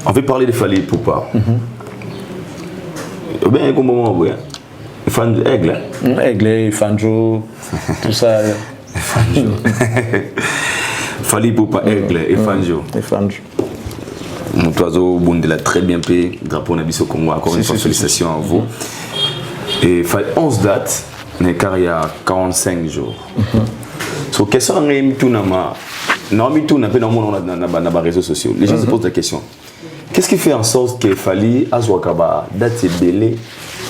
On veut parler de Fally Ipupa. Ben un moment ouais. Fan Aigle. Aigle, Fanjo, tout ça. Fally Ipupa Aigle et Fanjo. Et Fanjo. Mon oiseau Bondé l'a très bien payé, drapeau Nabiso Congo, encore une fois félicitations à vous. Et 11 dates, mais car il y a 45 jours. So, question on a tout dans les réseaux sociaux. Les gens se posent la question. Qu'est-ce qui fait en sorte que Fally Azwakaba date belé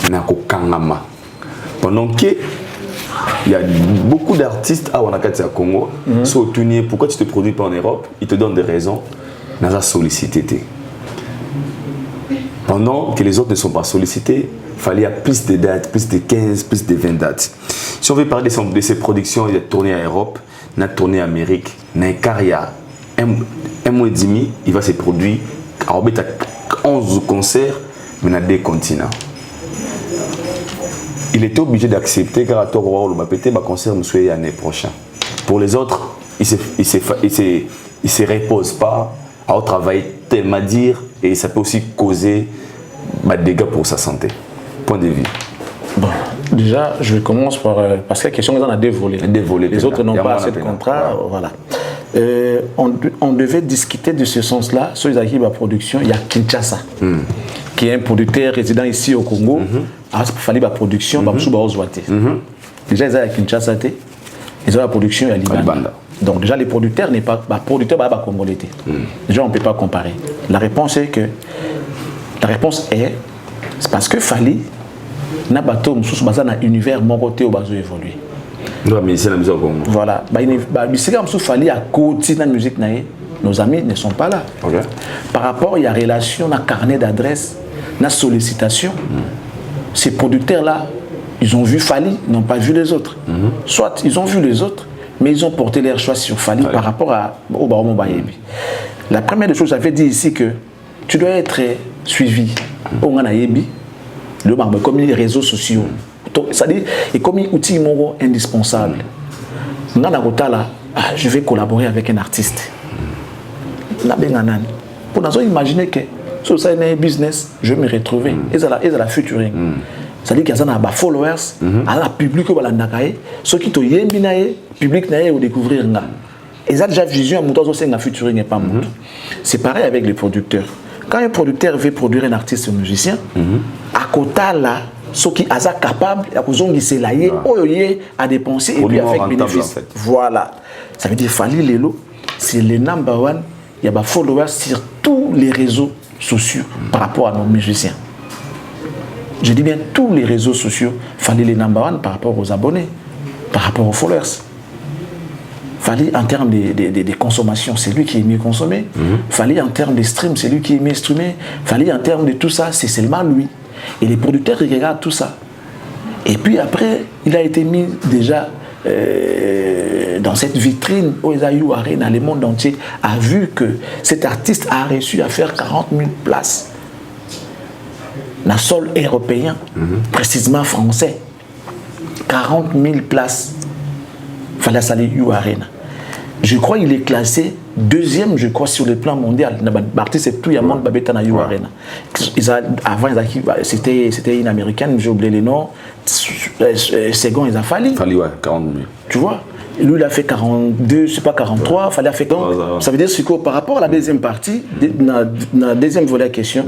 na ko kangama pendant que il y a beaucoup d'artistes à Wanakati à Congo sont tournés. Pourquoi tu te produis pas en Europe? Ils te donnent des raisons. N'a sollicité. Pendant que les autres ne sont pas sollicités, il fallait plus de dates, plus de 15, plus de 20 dates. Si on veut parler de ces productions, il y a tourné en Europe, il a tourné en Amérique, il y a un mois et demi, il va se produire à 11 concerts, mais dans 2 continents. Il était obligé d'accepter car à Toro le Bapété va concert l'année prochaine. Pour les autres, il ne se repose pas à travailler tellement dire et ça peut aussi causer des dégâts pour sa santé. Point de vue. Bon, déjà, je commence par parce que la question est en a deux volets. Les autres n'ont pas assez de contrat. Voilà. On devait discuter de ce sens-là sur les archives à production. Il y a Kinshasa, qui est un producteur résident ici au Congo. Il fallait la production, déjà ils ont à Kinshasa, ils ont la production à Libanda. Donc déjà les producteurs n'est pas producteur congolais. Déjà on ne peut pas comparer. La réponse est c'est parce que Fally n'a pas tout un univers mon côté au bas évolué. Voilà, Fally à côté de la musique nos amis ne sont pas là. Par rapport il y a relation, il y a carnet d'adresse, il y a sollicitation. Ces producteurs là, ils ont vu Fally, ils n'ont pas vu les autres. Soit ils ont vu les autres, mais ils ont porté leur choix sur Fally par rapport au Baromo Bayebi. La première des choses, j'avais dit ici que tu dois être suivi au Nganayebi, comme les réseaux sociaux. C'est-à-dire, et comme un outil indispensable. Je vais collaborer avec un artiste. Pour nous imaginer que sur ça un business, je vais me retrouver. Et ça la featuring. C'est-à-dire qu'il y a des followers, à la public, ceux qui ont yembi public au découvrir. Et ça déjà vision à monter aussi un featuring et pas monter. C'est pareil avec les producteurs. Quand un producteur veut produire un artiste ou un musicien, à côté là, ceux qui sont capables, à dépenser et puis avec bénéfice. Voilà. Ça veut dire Fally Lelo, c'est le number one. Il y a des followers sur tous les réseaux sociaux par rapport à nos musiciens. Je dis bien tous les réseaux sociaux, Fally les number one par rapport aux abonnés, par rapport aux followers. Fally en termes de consommation, c'est lui qui est mieux consommé. Fally en termes de stream, c'est lui qui est mieux streamé. Fally en termes de tout ça, c'est seulement lui. Et les producteurs regardent tout ça. Et puis après, il a été mis déjà dans cette vitrine où Esayu Arena, le monde entier a vu que cet artiste a réussi à faire 40 000 places. Dans le sol européen, précisément français. 40 000 places. Fally Ipupa Arena. Je crois qu'il est classé deuxième, je crois, sur le plan mondial. C'est tout le monde qui a eu Arena. Avant, c'était une américaine, j'ai oublié les noms. Second, ils ont Fally. Fally, ouais, 40 000. Tu vois? Lui, il a fait 42, je sais pas, 43, il fallait faire donc, ça veut dire que par rapport à la deuxième partie, la deuxième volet question,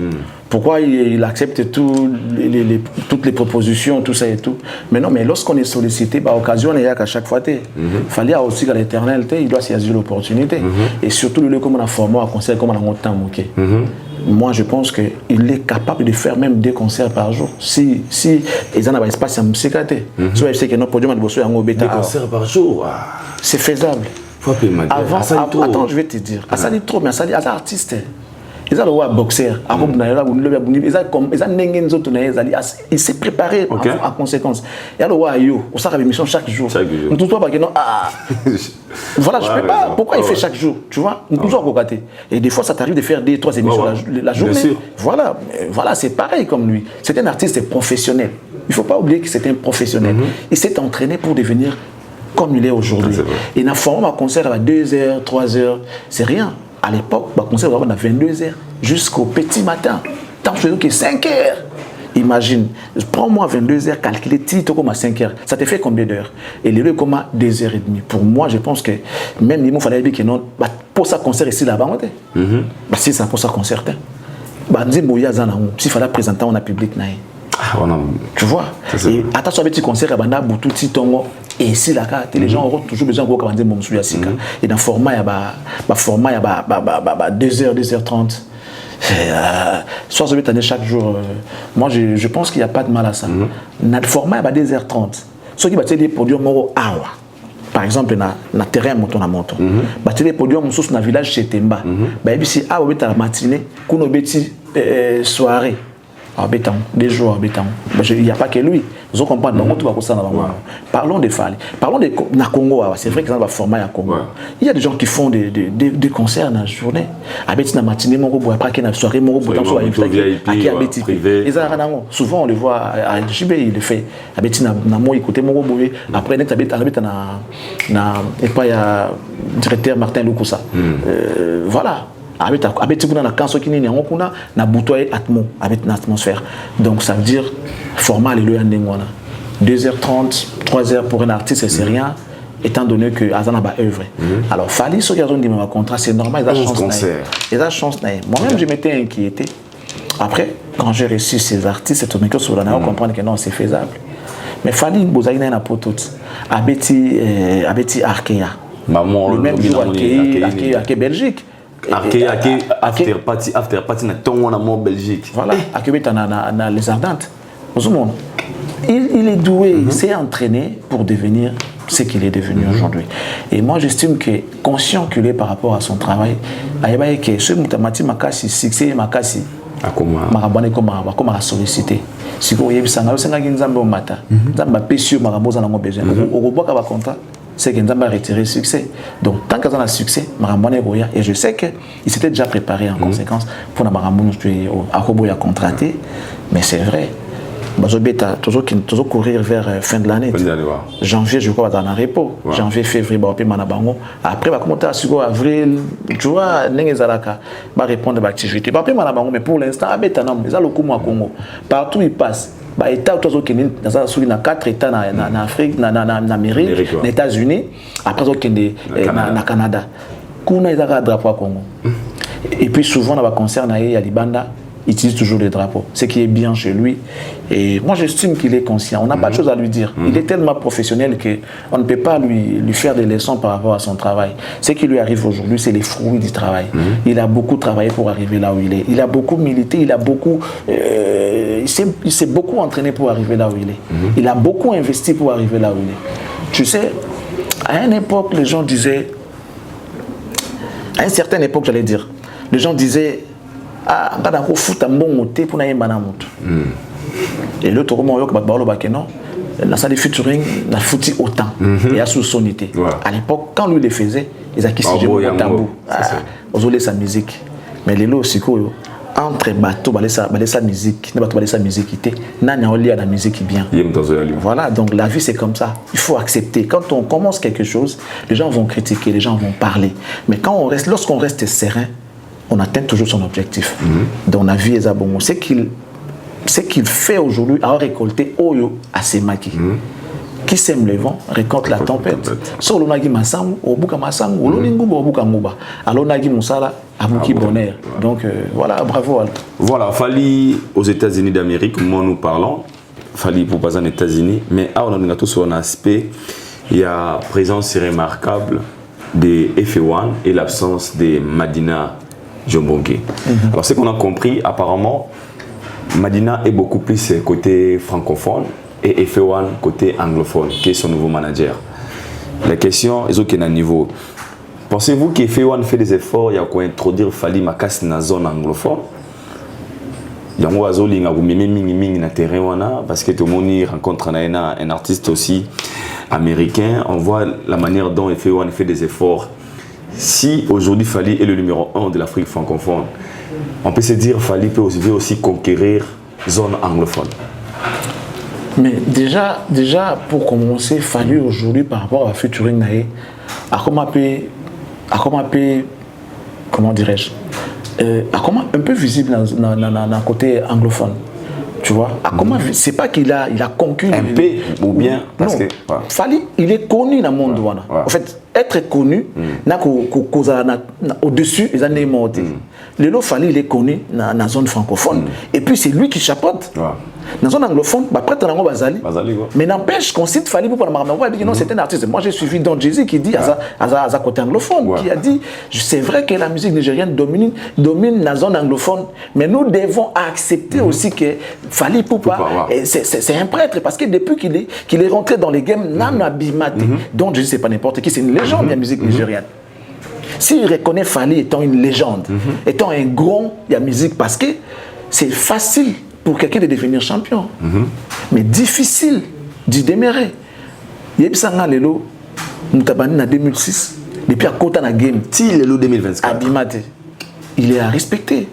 pourquoi il accepte toutes les propositions, tout ça et tout. Mais non, mais lorsqu'on est sollicité, bah, occasion, il y a qu'à chaque fois, il fallait aussi qu'à l'éternel, il doit saisir l'opportunité. Et surtout, le comme on a formé un conseil, comme on a monté un moquet. Moi, je pense qu'il est capable de faire même 2 concerts par jour. Si ils en ont espace à me sécater. Soit je sais que notre podium a besoin de 2 concerts par jour. C'est faisable. Avant, attends, je vais te dire. Ça dit trop, mais ça dit, les artistes, ils ont le boxeur, il s'est préparé en conséquence. Il y a le roi Ayo, on s'arrête l'émission chaque jour. Nous tous pas que non, voilà, je ne peux pas. Pourquoi il fait chaque jour, tu vois? Nous tous on et des fois, ça t'arrive de faire 2, 3 émissions la journée. Voilà, c'est pareil comme lui. C'est un artiste professionnel. Il ne faut pas oublier que c'est un professionnel. Il s'est entraîné pour devenir comme il est aujourd'hui. Et dans le format concert à 2h, 3h, c'est rien. À l'époque, le concert on a 22h jusqu'au petit matin. Tant que 5h. Imagine, prends-moi 22h, calculer titre comme à 5h. Ça te fait combien d'heures? Et les lieux comme à 2h30. Pour moi, je pense que même il fallait dire que non, pour ça concert ici là-bas, si ça pour ça concert, s'il fallait présenter on a public. Tu vois? Et attention avec petit concert à Banda, Boutou, Titongo, et ici là, les gens auront toujours besoin de voir comment dire mon souya sika. Et dans le format, il y a 2h, 2h30. Soit je vais t'amener chaque jour. Moi, je pense qu'il n'y a pas de mal à ça. Dans le format, il y a 2h30. Ceux qui battent des podiums moro awa. Par exemple, dans le terrain moto na moto. Battre des podiums sous dans le village chez Temba. Bah ici awa beta la matinée, kuno beti soirée. Des jours, il n'y a pas que lui. Vous comprenez, parlons de Fali. Parlons de Congo. C'est vrai que ça va former à Congo. Il y a des gens qui font des concerts dans la journée. Avec la matinée, après qu'il y a une soirée, souvent on le voit à JB, il le fait. Avec après, il y a directeur Martin Lukusa. Voilà. Avec l'atmosphère. Donc ça veut dire format 2h30, 3h pour un artiste, c'est rien, étant donné que Azana va œuvrer. Alors Fali, ceux qui ont dit mon contrat, c'est normal, ils ont chance. Moi-même, je m'étais inquiété. Après, quand j'ai reçu ces artistes, c'est tout sur la on comprend que non, c'est faisable. Mais Fali, vous avez un apôtre, Abeti Arkea. Le même jour, Arkea Belgique. After party na tongo na mo Belgique. Voilà, à les Ardentes. Il est doué, il s'est entraîné pour devenir ce qu'il est devenu aujourd'hui. Et moi, j'estime que, conscient qu'il est par rapport à son travail, que ce mutamati makasi, succès makasi, marabane comme à solliciter. Si vous voyez, ça n'a pas de nzambe au matin. Nzamba pécieux marabosa n'a pas besoin. Au robot qui va contrat. C'est qu'il va retirer le succès. Donc, tant qu'il y a un succès, et je sais qu'il s'était déjà préparé en conséquence pour la contraté, mais c'est vrai. Toujours courir vers fin de l'année. Janvier, je crois, dans un repos. Janvier, février, après, va commencer à avril, tu vois, va répondre à l'activité. Mais pour l'instant, partout il passe. État dans 4 États en Afrique, en Amérique, aux États-Unis, après au Canada. Kuna ils ont drapeau à Congo. Et puis souvent dans le concert à Libanda, il utilise toujours les drapeaux, ce qui est bien chez lui. Et moi j'estime qu'il est conscient. On n'a pas de choses à lui dire. Il est tellement professionnel qu'on ne peut pas lui faire des leçons par rapport à son travail. Ce qui lui arrive aujourd'hui, c'est les fruits du travail. Il a beaucoup travaillé pour arriver là où il est. Il a beaucoup milité, il s'est beaucoup entraîné pour arriver là où il est. Il a beaucoup investi pour arriver là où il est. Tu sais, à une époque, les gens disaient, à une certaine époque, j'allais dire, les gens disaient, ah, on va foot un bon moté pour n'aller pas et l'autre comment on va dire non, la salle de featuring n'a foutu autant et a sous sonité. À l'époque, quand lui les faisait, ils acquis au tabou, aux olés sa musique. Mais les lots aussi entre bateaux, sa musique, sa musique n'a on lit à la musique bien. Voilà, donc la vie c'est comme ça. Il faut accepter. Quand on commence quelque chose, les gens vont critiquer, les gens vont parler. Mais lorsqu'on reste serein, on atteint toujours son objectif. Dans la vie, ce qu'il fait aujourd'hui, a récolté Oyo à ses maquis. Qui sème le vent récolte la tempête. So l'onagi masangu, obuka masangu, oloninguba obuka nguba. Alors nagi musala, abuki bonheur. Donc voilà, bravo Alto. Voilà, Fally aux États-Unis d'Amérique, moi nous parlons. Fally pour pas en États-Unis, mais on a tout sur un aspect. Il y a présence remarquable de F1 et l'absence de Madina Djombonke. Alors ce qu'on a compris, apparemment, Madina est beaucoup plus côté francophone et F1 côté anglophone, qui est son nouveau manager. La question est au niveau. Pensez-vous que F1 fait des efforts pour introduire Fally Makas dans la zone anglophone? Il y a un terrain parce que tout le monde rencontre un artiste aussi américain. On voit la manière dont F1 fait des efforts. Si aujourd'hui Fally est le numéro 1 de l'Afrique francophone, on peut se dire Fally peut aussi conquérir zone anglophone. Mais déjà pour commencer, Fally aujourd'hui par rapport à Featuring Nae, comment dirais-je, un peu visible dans le côté anglophone. Tu vois, c'est pas qu'il a conquis un peu ou bien parce que Fally il est connu dans le monde. En fait, être connu au-dessus des années mortes. Le lot Fally il est connu dans la zone francophone et puis c'est lui qui chapeaute. Dans la zone anglophone, mais n'empêche qu'on cite Fally pour parler de non, c'est un artiste. Moi j'ai suivi Don Jay-Z qui dit à côté anglophone, qui a dit c'est vrai que la musique nigérienne domine la zone anglophone, mais nous devons accepter aussi que Fally Ipupa, c'est un prêtre parce que depuis qu'il est rentré dans les games, Nana Bimate, Don Jay-Z c'est pas n'importe qui, c'est une légende de la musique nigérienne. S'il reconnaît Fally étant une légende, étant un grand de la musique, parce que c'est facile pour quelqu'un de devenir champion, mais difficile d'y demeurer. Yebisanga lelo, Moutabani en 2006, depuis à côté de la game, le 2024. Abimate, il est à respecter.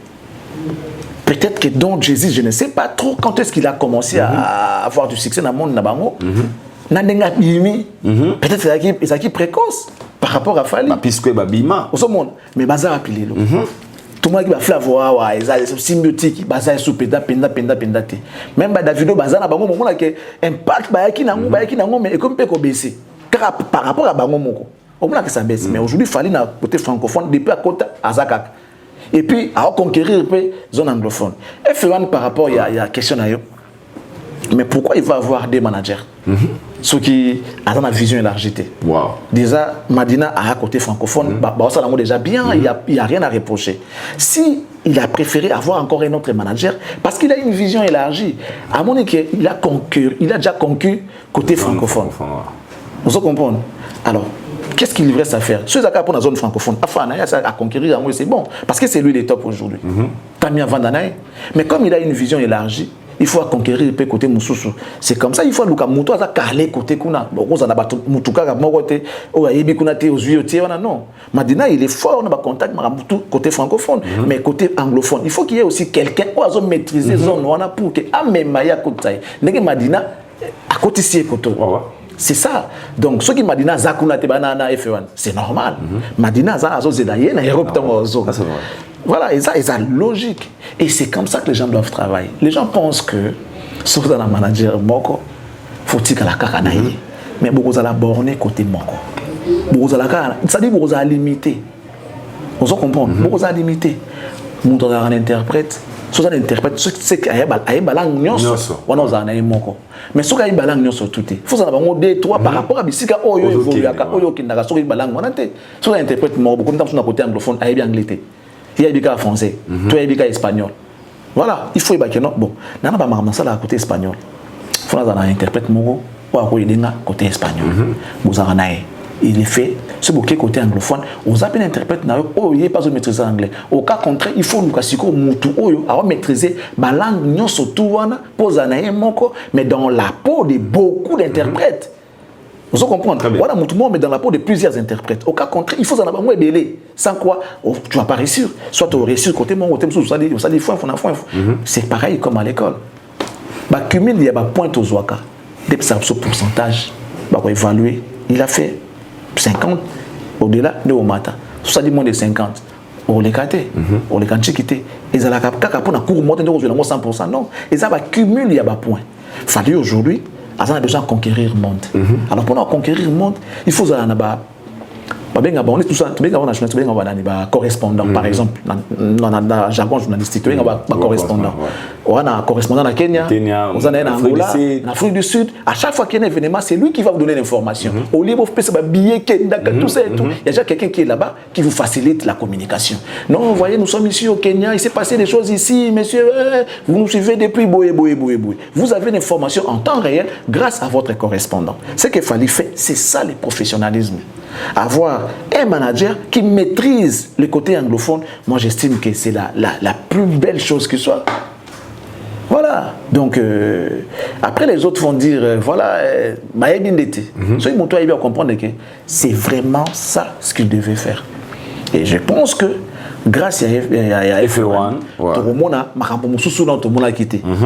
Peut-être que Don Jay-Z, je ne sais pas trop quand est-ce qu'il a commencé à avoir du succès dans le monde Nabango. Peut-être que c'est précoce par rapport à Fally. Puisque Babima. Au monde, mais Bazar a pilé. Tout le monde qui va faire voir, ils symbiotique, Bazar sous penda. Même Davido Bazar na bango mon que impact bayaki nango mais comme peut baisser. Car par rapport à bango moko. On que ça baisse, mais aujourd'hui Fally na côté francophone depuis à côté Azakak. Et puis à conquérir la zone anglophone. F1 par rapport il y a question à eux. Mais pourquoi il va avoir des managers? Ceux qui ont une vision élargie. Déjà, Madina a un côté francophone, ça l'a déjà bien, il n'y a rien à reprocher. Si il a préféré avoir encore un autre manager, parce qu'il a une vision élargie, à mon avis, il a déjà conquis côté francophone. Vous comprenez? Alors, qu'est-ce qu'il reste à faire? Ceux qui ont pour la zone francophone, à conquérir, c'est bon, parce que c'est lui le top aujourd'hui. Tamia Vandanaï. Mais comme il a une vision élargie, il faut conquérir le côté Moussoussou. C'est comme ça, il faut que Moutou a calé côté Kuna. Bon, on a battu Moutouka à mon côté, ou à Yébikuna aux yeux, non. Madina, il est fort, on a contact avec côté francophone, mais côté anglophone. Il faut qu'il y ait aussi quelqu'un qui a maîtrisé zone pour que Amemaya Kotaï. N'est-ce Madina, à côté si Koto. C'est ça. Donc, ceux qui Madina Zakuna Tebanana F1, c'est normal. Madina Zazo Zedaye, na Europe Tamozo. Voilà, et ça logique. Et c'est comme ça que les gens doivent travailler. Les gens pensent que, sauf dans la manager Moko, faut-il que la kakanaïe. Mais beaucoup de la borner côté Moko. Beaucoup de la kakanaïe. Ça dit beaucoup de la limiter. Vous comprenez? Beaucoup de la limiter. Nous avons un interprète. Si on interprète, c'est qu'il y a un balang nyonso. On a un Moko. Mais si on a un balang nyonso tout est. Il faut savoir des trois par rapport à Bissika Oyo Evoluaka Oyo Kindaga. Si on a un balang monante. Si on interprète Moko, beaucoup de temps sur le côté anglophone, il y a anglais. Il y a des français, toi il y a des espagnol. Voilà, il faut que non. Bon, n'a pas marre ça là côté espagnol. Il faut qu'on interprète mon côté espagnol. Vous avez il est fait ce bouquet côté anglophone. Vous avez interprète na oh il est pas maîtriser anglais. Au cas contraire, il faut nous kasiko mutu oyo à maîtriser la langue nyon surtout wana posa na moko mais dans la peau de beaucoup d'interprètes. Vous comprenez? Voilà, mais dans la peau de plusieurs interprètes. Au cas contraire, il faut en avoir moins belé. Sans quoi, tu vas pas réussir. Soit tu vas réussir côté mon côté, c'est pareil comme à l'école. Bah, cumul, il y a un point au Zouaka. Dès que ça a ce pourcentage, bah, évaluer. Il a fait 50 au-delà de Omata. Ça dit moins de 50. On les gâte, on les gâte quitté. Ils ont la cap pour la cour monter de 100%. Non, ils ont cumul, il y a un point. Fallait aujourd'hui. on a besoin de conquérir le monde. Alors pour conquérir le monde, il faut aller là-bas. On est tous correspondant, par exemple, dans le jargon journalistique, correspondant. On a un correspondant à Kenya, on a un Angola, en Afrique du Sud. À chaque fois qu'il y a un événement, c'est lui qui va vous donner l'information. Au lieu de vous faire billet, tout ça et tout, il y a déjà quelqu'un qui est là-bas qui vous facilite la communication. Non, vous voyez, nous sommes ici au Kenya, il s'est passé des choses ici, monsieur, vous nous suivez depuis Boé. Vous avez l'information en temps réel grâce à votre correspondant. Ce qu'il fallait faire, c'est ça le professionnalisme. Avoir un manager qui maîtrise le côté anglophone, moi j'estime que c'est la plus belle chose qui soit. Voilà. Donc, après les autres vont dire, voilà, soyez mon toit, il va comprendre que c'est vraiment ça ce qu'il devait faire. Et je pense que grâce à F1,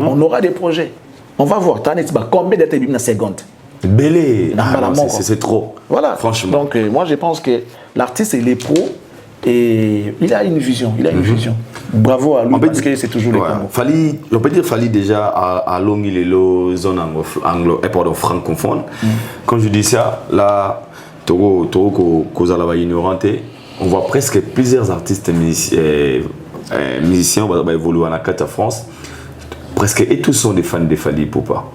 on aura des projets. On va voir, combien d'êtres dans la seconde. Belé, c'est trop. Voilà. Franchement. Donc, moi, je pense que l'artiste, il est pro et il a une vision. Bravo à lui parce que c'est toujours le Congo. On peut dire Fally déjà à Longilelo, zone francophone. Quand je dis ça, là, Togo Kozalaba ignorante, on voit presque plusieurs artistes musiciens va évoluer en Akata France. Presque et tous sont des fans de Fally Ipupa.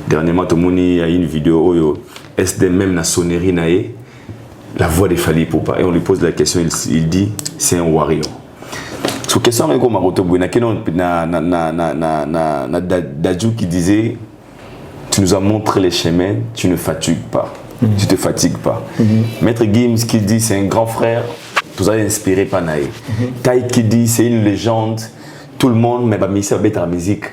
Dernièrement, tout le monde a une vidéo, est-ce même la sonnerie naïe, la voix de Fally Ipupa. Et on lui pose la question, il dit, c'est un warrior. Sur question, il y a Dadju qui disait, tu nous as montré les chemins, tu ne fatigues pas. Tu ne te fatigues pas. Maître Gims qui dit, c'est un grand frère, tu as inspiré par Naï. Tai qui dit, c'est une légende, tout le monde, mais c'est la musique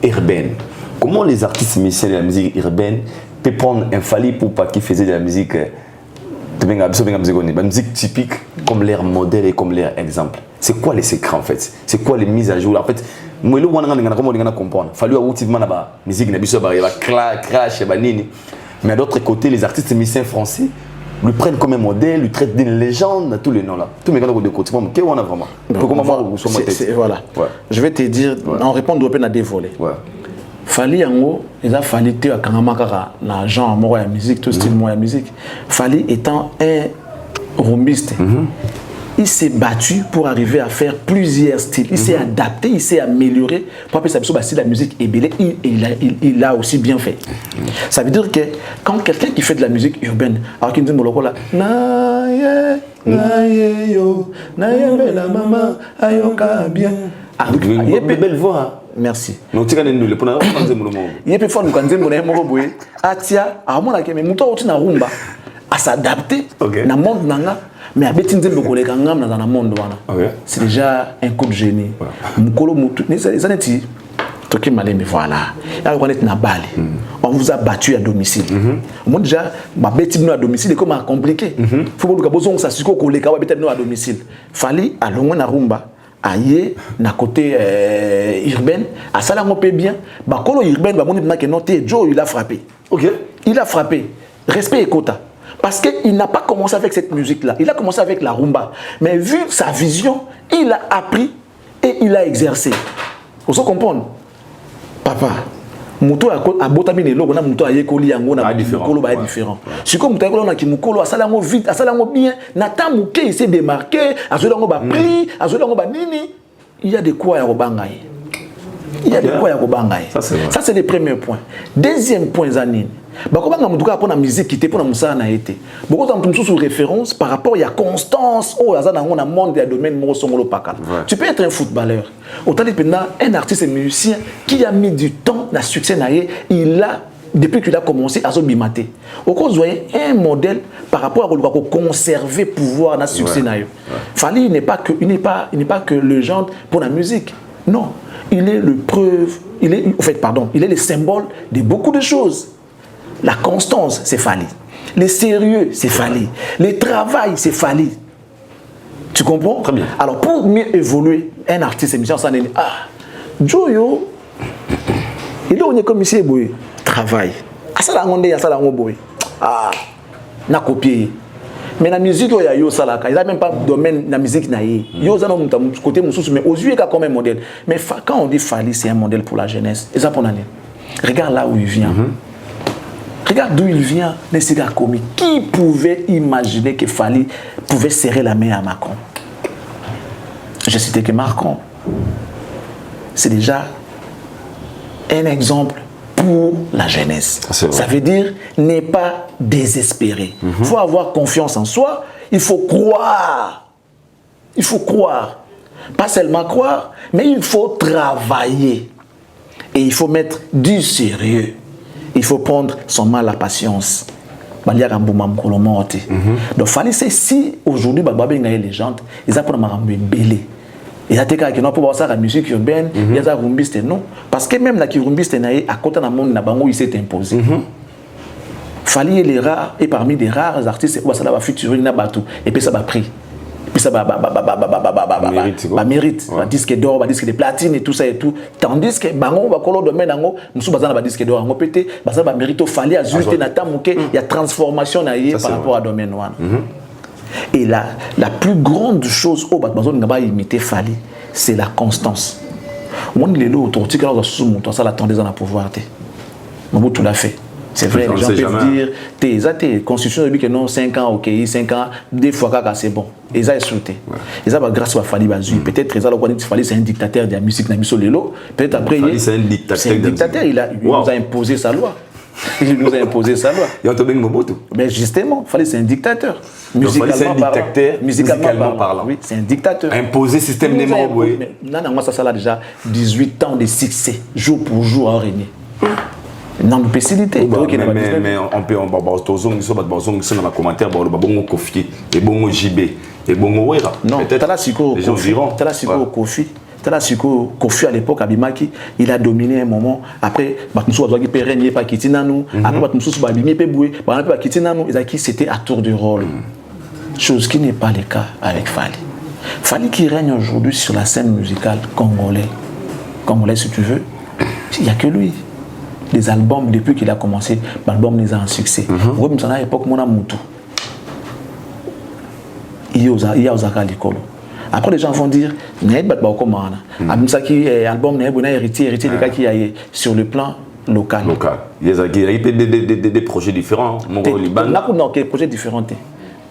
urbaine. Comment les artistes musiciens de la musique urbaine peuvent prendre un Fally Ipupa qui faisait de la musique typique comme leur modèle et comme leur exemple? C'est quoi les secrets en fait? C'est quoi les mises à jour? En fait, moi, je ne comprends pas. Fallu avoir la musique, crash, mais d'autre côté, les artistes musiciens français lui prennent comme un modèle, lui traitent d'une légende, tous les noms là. Tous mes gars de côté, qu'est-ce qu'on a vraiment? Voilà. Je vais te dire, en répondant à des volets. Fally yango, il a fallu te akangamaka na genre moko ya musique, tout style moko ya musique. Fally étant un rumbiste, il s'est battu pour arriver à faire plusieurs styles. Il s'est adapté, il s'est amélioré pour appeler ça si la musique est belle. Il l'a aussi bien fait. Ça veut dire que quand quelqu'un qui fait de la musique urbaine, alors qu'il dit moloko là, la maman ayoka bien. Il y a une belle voix. Merci. Non, tu connais nous le pona. Il y a peu fort nous quand nous na moko boye. Atia, a mona ke me muto oti na rumba à s'adapter na monde nanga mais abeti nzembo koleka ngam na monde wana. C'est déjà un coup de génie. Mukolo mutu les aneti toki malé voilà. Ya ko net na Bali. On vous a battu à domicile. Moi déjà ma beti nous à domicile est comme compliqué. Faut que bozo ça siko koleka wa beti nous à domicile. Fally alongo na rumba. Aïe, na côté urbain, à ça là on peut bien. Bah quand urbain va monter que noté Joe il a frappé. Il a frappé. Respect et quota. Parce qu'il n'a pas commencé avec cette musique là. Il a commencé avec la rumba. Mais vu sa vision, il a appris et il a exercé. Vous comprenez? Papa. Muto a botami les logos na muto a yekoli yango na mukolo ba différent. Si comme muto a na ki mukolo asala ngo vite, asala ngo bien, na tamuke il s'est démarqué, azola ngo ba prix, azola ngo ba nini, il y a de quoi ya kobangaye. Il y a de quoi ya kobangaye. Ça c'est le premier point. Deuxième point zanine. Ba ko banga mutuka pour la musique qui était pour la musala na été. Beaucoup de sous référence par rapport il y a constance oh azana ngo na monde ya domaine mo songolo pakala. Tu peux être un footballeur. Autant dit un artiste et musicien qui a mis du temps dans succès naïe, il a depuis qu'il a commencé à se bimater. Au cause vous voyez un modèle par rapport à conserver pouvoir dans succès naïe. Fally il n'est pas que légende pour la musique. Non, il est le preuve, il est le symbole de beaucoup de choses. La constance, c'est Fally. Le sérieux, c'est Fally. Le travail, c'est Fally. Tu comprends? Très bien. Alors, pour mieux évoluer, un artiste, musicien, ça n'est pas. Joyo, il est comme ici, travail. Ah, ça l'a rendu, ça l'a rendu. Ah, n'a copié. Mais la musique, il y a yo salaka. Il n'y a même pas de domaine de la musique. Il y a un côté moussous, mais aux yeux, il y a comme un modèle. Mais quand on dit Fally, c'est un modèle pour la jeunesse. Et ça pour l'année. Regarde là où il vient. Regarde d'où il vient, Nessiga Komi. Qui pouvait imaginer que Fally pouvait serrer la main à Macron? Je citais que Macron. C'est déjà un exemple pour la jeunesse. Ça veut dire ne pas désespérer. Il faut avoir confiance en soi. Il faut croire. Il faut croire. Pas seulement croire, mais il faut travailler. Et il faut mettre du sérieux. Il faut prendre son mal à patience. Donc, il fallait c'est si aujourd'hui, les gens, ils ont pris belé. Ils ont été non pour voir la musique urbaine, ils ont rumbiste non. Parce que même la rumbiste à côté de monde, il s'est imposé. Fallait les rares, et parmi les rares artistes, ça va futurer, et puis ça va pris. Puis ça va mérite, un disque d'or, un disque de platine et tout ça et tout. Tandis que bango va colo domaine ango, musu bazana ba disque d'or ango pété, ça va mérite fallait azulte na tamuke, il y a transformation na yé par rapport à domaine wana. Et la plus grande chose au bazon n'a pas imité Fally, c'est la constance. On est là autour, tu quand sous mon ça la tendance à pouvoir té. Mon tout l'a fait. C'est vrai, les gens peuvent dire, t'es constitution de que non 5 ans, ok, 5 ans, des fois c'est bon. Et ça est sauté. Et ça va grâce à Fally Bazui. Peut-être que Fally c'est un dictateur de la musique na miso lelo. Peut-être après c'est un dictateur. Il nous a imposé sa loi. Il nous a imposé sa loi. Mais justement, Fally c'est un dictateur. Musicalement parlant. Oui, c'est un dictateur. Imposé système de membres. Non, moi ça a déjà 18 ans de succès, jour pour jour en régner. Non, mais mais on peut en commentaire, bon Kofi, et bon JB, et bon Wera. Non, les gens diront. Kofi. Kofi à l'époque, Abimaki, il a dominé un moment. Après, c'était à tour de rôle. Chose qui n'est pas le cas avec Fally. Fally qui règne aujourd'hui sur la scène musicale congolais si tu veux, il n'y a que lui. Les albums, depuis qu'il a commencé, l'album les a un succès. À l'époque, mon amour. Il y a Ozaka Likolo. Après, les gens vont dire, album héritier des cas qui est sur le plan local. Il y a des projets différents. Des projets différents.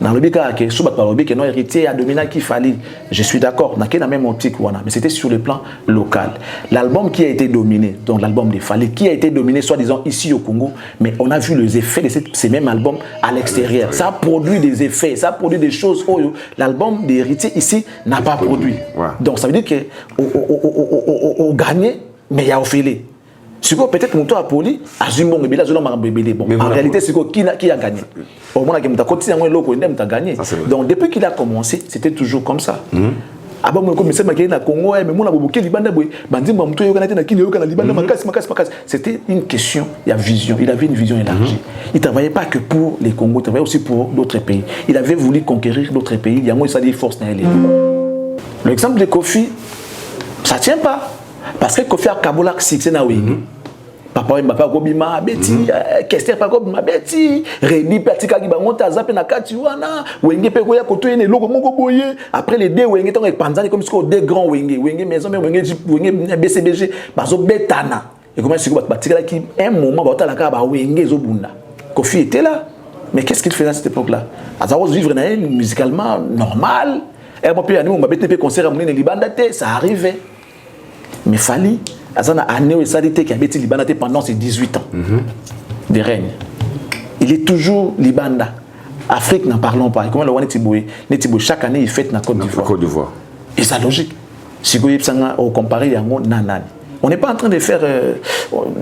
Dans le cas que Soubat Parobi que non héritier a dominé qui Fally, je suis d'accord, n'a qu'un même optique mais c'était sur le plan local. L'album qui a été dominé, donc l'album de Fally qui a été dominé soi-disant ici au Congo, mais on a vu les effets de ces mêmes albums à l'extérieur. Ça a produit des effets, ça a produit des choses où l'album d'héritier ici n'a pas produit. Donc ça veut dire que on gagné, mais il y a offilé. Peut-être que mon tour a poli, en réalité, c'est qui a gagné. Au moins, il a gagné. Donc, depuis qu'il a commencé, c'était toujours comme ça. C'était une question, il y a vision, il avait une vision élargie. Il ne travaillait pas que pour les Congos, il travaillait aussi pour d'autres pays. Il avait voulu conquérir d'autres pays, il y a moins ça des forces. L'exemple de Kofi, ça ne tient pas. Parce que Kofi a Kabola succès na oui. Papa Mbapa Gobima Betty, Kester pa Gobima Betty, Rémi Patika Gibangonta Zape na kati wana, Wenge pe koya koto ene logo moko boye. Après les deux Wenge tant Panzani comme ce deux grands Wenge maison mais Wenge BCBG bazo betana. Et comment c'est que Patika là qui un moment ba otala ka ba Wenge zo bunda. Kofi était là. Mais qu'est-ce qu'il faisait à cette époque-là? Azaro vivre musicalement normal. Et moi puis animé on m'a bête concert à Moulin Libanda ça arrivait. Mais Fally, Azana a né qui a été Libanda pendant ses 18 ans de règne. Il est toujours Libanda. Afrique, n'en parlons pas. Comment le Wane Tiboué, chaque année, il fête na Côte d'Ivoire. Et c'est logique. Si vous comparez à on n'est pas en train de faire.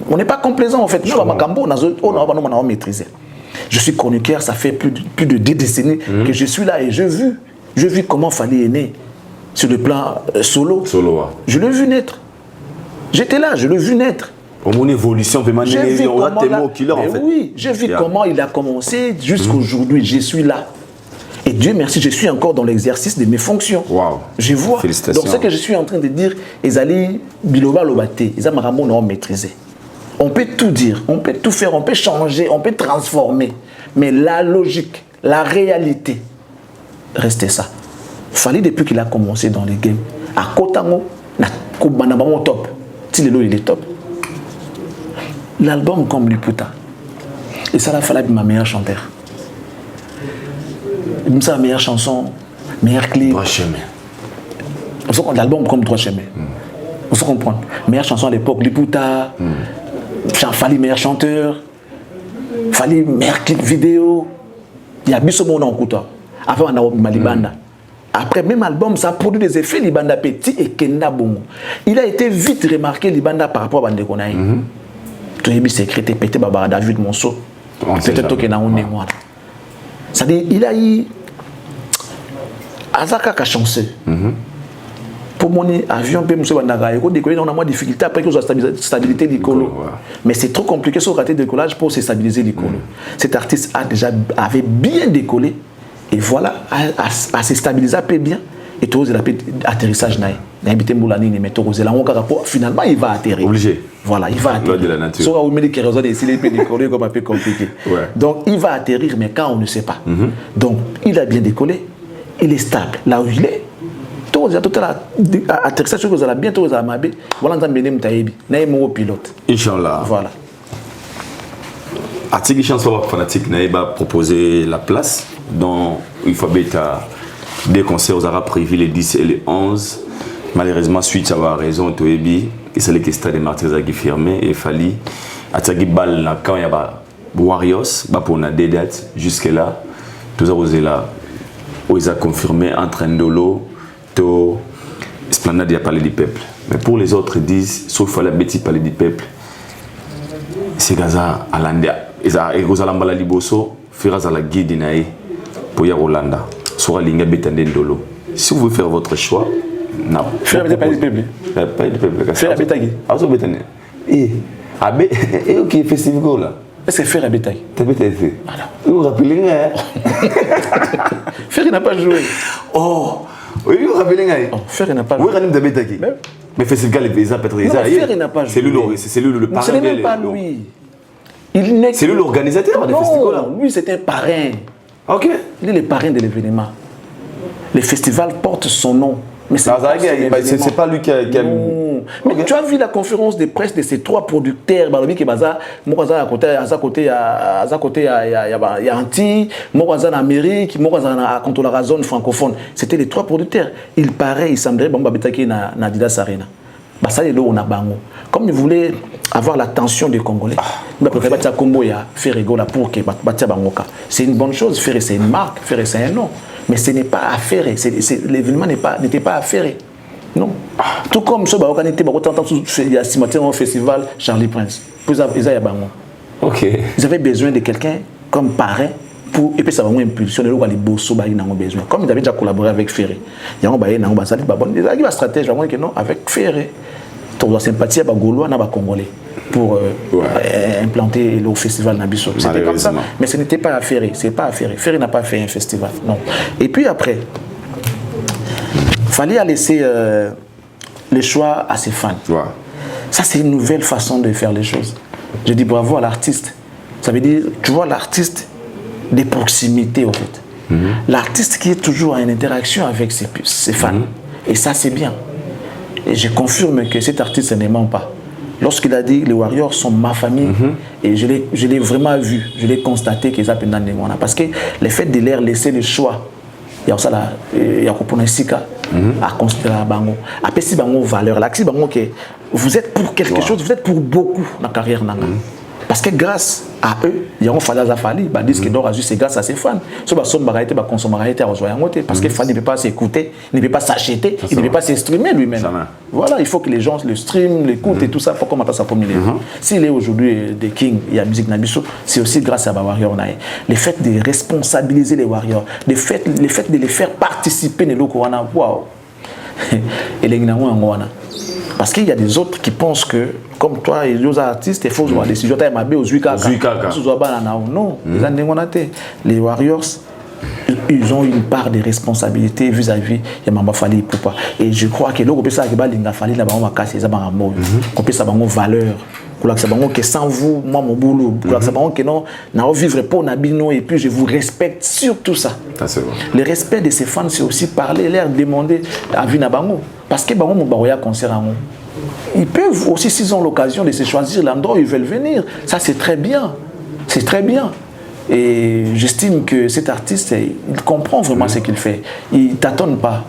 On n'est pas complaisant en fait. Nous, à Makambo, on a maîtrisé. Je suis chroniqueur, ça fait plus de 10 décennies que je suis là et j'ai vu comment Fally est né sur le plan solo. Je l'ai vu naître. J'étais là, je l'ai vu naître. Pour mon évolution, j'ai vu comment il a commencé jusqu'à aujourd'hui. Je suis là. Et Dieu merci, je suis encore dans l'exercice de mes fonctions. Wow. Je vois. Félicitations. Donc ce que je suis en train de dire, Ezali Biloba Lobate, Ezamaramon non maîtrisé. On peut tout dire, on peut tout faire, on peut changer, on peut transformer. Mais la logique, la réalité, restait ça. Fally depuis qu'il a commencé dans les games, à Kotango, na top. Il est top. L'album comme Liputa, Et ça, là, fallait ma meilleure chanteur. Ça, la meilleure chanson, meilleur clip. Trois chemins. On se comprend l'album comme Trois chemins. On se comprend. Meilleure chanson à l'époque, Liputa. Fallait meilleur chanteur. Fallait meilleur clip vidéo. Il y a bis au monde en couteau. Après, on a Malibanda. Après, même album, ça produit des effets, Libanda Petit et Kenda Bongo. Il a été vite remarqué, Libanda, par rapport à Bande Konaï. Tu as vu secrétaire, pété Barbara David Monceau. Peut-être que na on est moi. C'est-à-dire, il a eu. Azaka a chanceux. Pour mon avion, on a moins de difficulté après que la stabilité du colo. Mais c'est trop compliqué sur le raté de décollage pour se stabiliser le colo. Cet artiste avait bien décollé. Et voilà, à se stabiliser un peu bien. Et tout l'atterrissage, finalement, il va atterrir. Obligé. Voilà, il va atterrir. Loi de la nature. Soit on met des kérosènes et s'il peut décoller comme un peu compliqué. Ouais. Donc, il va atterrir, mais quand on ne sait pas. Donc, il a bien décollé, il est stable. Là où il est, tout l'atterrissage, vous allez bientôt vous allez voilà, on a mené Moutaïbi. N'a pas pilote. Inch'Allah. Voilà. Article chanson fanatique n'a proposé la place dont il faut bêta des concerts aux Arabes prévus les 10 et les 11. Malheureusement, suite à la raison, Toebi, qui c'est le stade des martyrs qui fermé et Fali, à Tagi Bal, quand il y a Warriors, pour on a des dates jusque-là, tout ça, là, où ils ont confirmé entre Ndolo, To, Esplanade, il y a parlé du peuple. Mais pour les autres, ils disent, sauf la bêtise parler du peuple, c'est Gaza à l'Andia. Ils ont la liboso, Firaz à la guide pour y Rolanda. Sur la ligne Bétandé Ndolo. Si vous voulez faire votre choix, non. Faire la bêtise du peuple. Pas du peuple. Faire la bêtise. Ah, c'est Bétandé. Et ok, festival là. Est-ce que faire la bêtise? T'as bêtise. Voilà. Vous rappelez, Faire il n'a pas joué. Oh, oui, vous rappelez, Faire il n'a pas joué. Oui, vous avez bêtise. Mais festival, il a peut-être. Faire il n'a pas joué. C'est lui le parrain. Ce n'est même pas lui. C'est lui l'organisateur du festival là. Lui, c'est un parrain. Ok. Il est le parrain de l'événement. Le festival porte son nom. Mais c'est pas lui qui a... Non. Mais okay. Tu as vu la conférence de presse de ces trois producteurs. Il y a Antilles, il y a Amérique, il y a la zone francophone. C'était les trois producteurs. Il paraît, il semblerait que na Didas Arena. Comme ils voulaient avoir l'attention des Congolais, c'est une bonne chose. Ferré, c'est une marque, Ferré, c'est un nom. Mais ce n'est pas affairé. L'événement n'était pas affairé. Non. Tout comme ce il y a un festival Charlie Prince. Ils avaient besoin de quelqu'un comme parrain. Et puis ça va impulsionner les beaux besoin. Comme ils avaient déjà collaboré avec Ferré. Il y a une stratégie avec Ferré. Tout la sympathie à Gaulois et Congolais pour implanter le festival Nabiso. C'était comme ça. Mais ce n'était pas affairé. C'est pas affairé. Ferré n'a pas fait un festival. Non. Et puis après, il fallait laisser le choix à ses fans. Ouais. Ça, c'est une nouvelle façon de faire les choses. Je dis bravo à l'artiste. Ça veut dire, tu vois, l'artiste de proximité, en fait. L'artiste qui est toujours en interaction avec ses fans. Et ça, c'est bien. Et je confirme que cet artiste ne ment pas. Lorsqu'il a dit les Warriors sont ma famille, et je l'ai vraiment vu, je l'ai constaté qu'ils appellent Nandengwana. Parce que le fait de leur laisser le choix, il y a ça là, il y a à considérer à Bango. Après, si Bango valeur, là, si Bango que vous êtes pour quelque chose, vous êtes pour beaucoup dans la carrière Nanga. Parce que grâce à eux, il y a un Falaza Fali, ils disent que Dora c'est grâce à ses fans. Ce que son barrette, consommer parce que fan ne peut pas s'écouter, il ne peut pas s'acheter, il ne peut pas s'exprimer lui-même. Voilà, il faut que les gens le streament, l'écoutent et tout ça pour commencer à formuler. S'il est aujourd'hui des Kings, il y a musique Nabiso, c'est aussi grâce à Warriors. Le fait de responsabiliser les Warriors, le fait de les faire participer dans le Corona, waouh! Et les Gnaouana. Parce qu'il y a des autres qui pensent que, comme toi et les autres artistes, il faut avoir des décisions. Non, les Warriors, ils ont une part de responsabilité vis-à-vis de Mamba Fali. Et je crois que l'autre personne qui a Fali, on peut savoir valeur. Que sans vous, moi mon boulot, que non, n'a vivre pour Nabino et puis je vous respecte sur tout ça. Le respect de ces fans, c'est aussi parler, leur demander à Vinabango. Parce que Bango Moubaroya concert en ils peuvent aussi, s'ils ont l'occasion de se choisir l'endroit où ils veulent venir. Ça, c'est très bien. C'est très bien. Et j'estime que cet artiste, il comprend vraiment ce qu'il fait. Il ne tâtonne pas.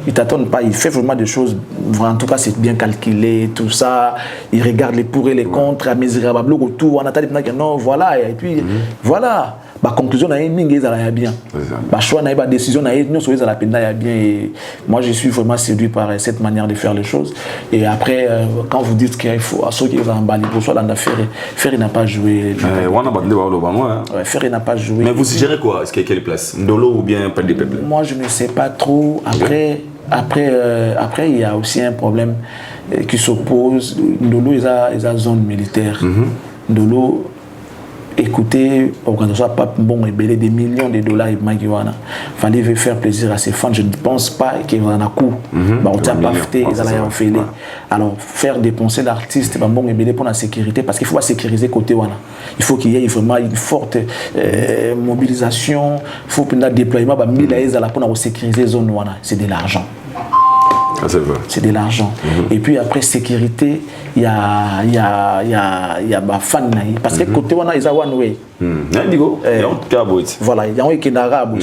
Il tâtonne pas. Il fait vraiment des choses. En tout cas, c'est bien calculé, tout ça. Il regarde les pour et les contre, à misérable autour. On attend non, voilà. Et puis, voilà. La conclusion est bien. La choix n'est pas décision n'est bien. Et moi, je suis vraiment séduit par cette manière de faire les choses. Et après, quand vous dites qu'il faut à ceux qui vous emballent pour soi, Ferry n'a pas joué. Ferry n'a pas joué. Mais vous suggérez quoi? Est-ce qu'il y a quelle place? Ndolo ou bien pas des peuples? Moi, je ne sais pas trop. Après, il y a aussi un problème qui s'oppose. Ndolo est à zone militaire. Ndolo. Écoutez, organisation Pape Mbongo et des millions de dollars et Magiwana. Fallait faire plaisir à ses fans. Je ne pense pas qu'il y en a coup. Alors, faire dépenser l'artiste Mbongo et pour la sécurité, parce qu'il faut sécuriser côté Wana. Il faut qu'il y ait vraiment une forte mobilisation. Il faut que le déploiement pour sécuriser zone Wana. C'est de l'argent. C'est de l'argent. Et puis après sécurité, il y a fan parce que côté on a ils one way. Voilà, il y a un qui est arabe,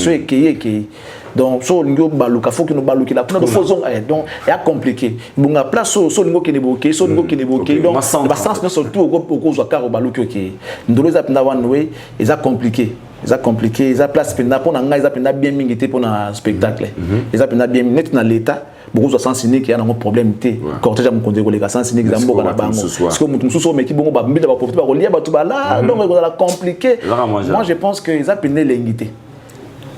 donc so lingo baluka faut que nous baluki la pour faisons donc il y a compliqué. Bon la place so lingo qui neboké, so lingo qui neboké donc le sens surtout au cause car au baluki qui. Ndolo za penda one way, ils a compliqué. Ils a compliqué, ils a place pour na ils a penda bien mingité pour un spectacle. Ils a penda bien net dans l'état. Beaucoup de sens cyniques il y a un problème cortège à mon compte les sens cyniques ils ont parce que mon sous mais qui bon ba mbila ba profiter ba relier ba tout ba là donc on a compliqué. Moi je pense que ils a peine l'ingité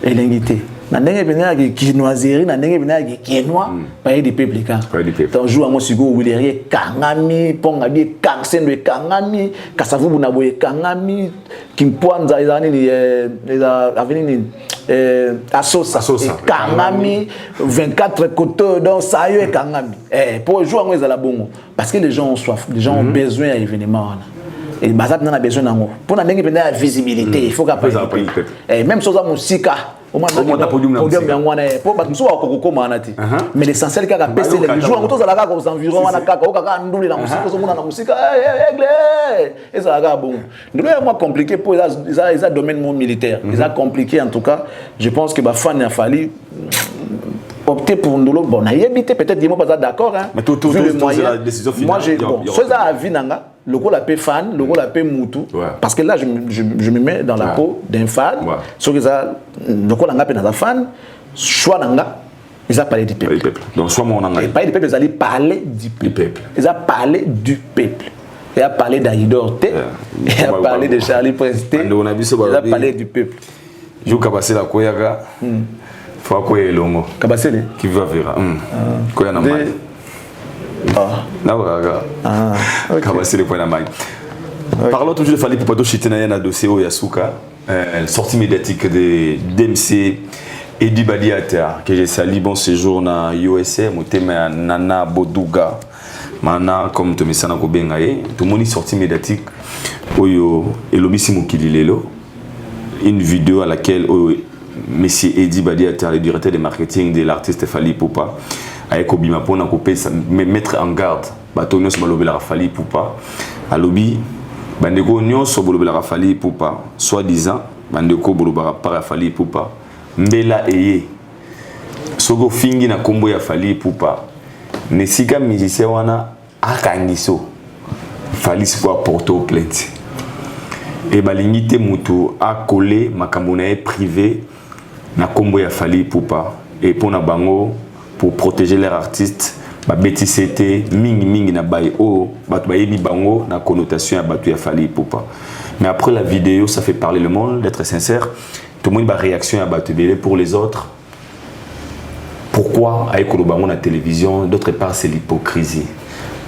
et l'ingité na ndenge peine qui noiserie na ndenge peine qui noir pas des peuple donc joue à mon sigo wilerie kangami ponga bien kangsendo kangami kasavu na boye kangami kimpwanza izani les avenir Asosa Kangami 24 côtés donc ça y est Kangami pour jouer à la bongo parce que les gens ont soif, les gens ont besoin d'un événement et Bazap n'a besoin d'un pour la visibilité il faut qu'après même chose à musique mais l'essentiel c'est que les joueurs aux environs et ça a bon moins compliqué pour les domaine militaire ils a compliqué en tout cas je pense que fan a fallu opter pour Ndolo bon a évité peut-être dis moi pas d'accord hein mais tout la décision finale moi j'ai bon ça a vu nanga le rôle appelé fan, le rôle appelé Moutou. Parce que là, je me mets dans la peau d'un fan. Ce que ça, le rôle appelé dans la fan, soit nanga, ils ont parlé du peuple. Donc soit mon nanga. Et pas du peuple, ils allaient parler du peuple. Ils ont parlé du peuple. Ils ont parlé d'Aïdor T. Ils ont parlé de Charlie Presté. Ils ont parlé du peuple. Je vais la Koyaga. Faut quoi l'homme. Kabassé qui va faire. Koya na parlons toujours de Fally Poupa Chitena na dossier au Yasuka sortie médiatique de DMC Eddie Badiater que j'ai sali bon séjour na USA motema Nana Boduga mana comme to misana ko bengaye tout moni sortie médiatique oyo elobisi mokili lelo une vidéo à laquelle monsieur Eddie Badiater le directeur de marketing de l'artiste Fally Poupa avec Obima pour mettre en garde batonyo so balobela Fally Poupa à lobby bandeko nyonso bolobela Fally Poupa soi-disant bandeko bolobara par Fally Poupa mbela eye soko fingi na kombo ya Fally Poupa nesika musicien wana akangiso Fally Poupa porto plainte et balingi te mutu a collé makambo na privé na kombo ya Fally Poupa et pona bango pour protéger leurs artistes ba BTCT mingi na baye o batu bayebi bango na connotation ya batu ya Fally Poupa mais après la vidéo ça fait parler le monde d'être sincère tout le monde ba réaction ya batu belé pour les autres pourquoi ay ko bango na télévision d'autre part c'est l'hypocrisie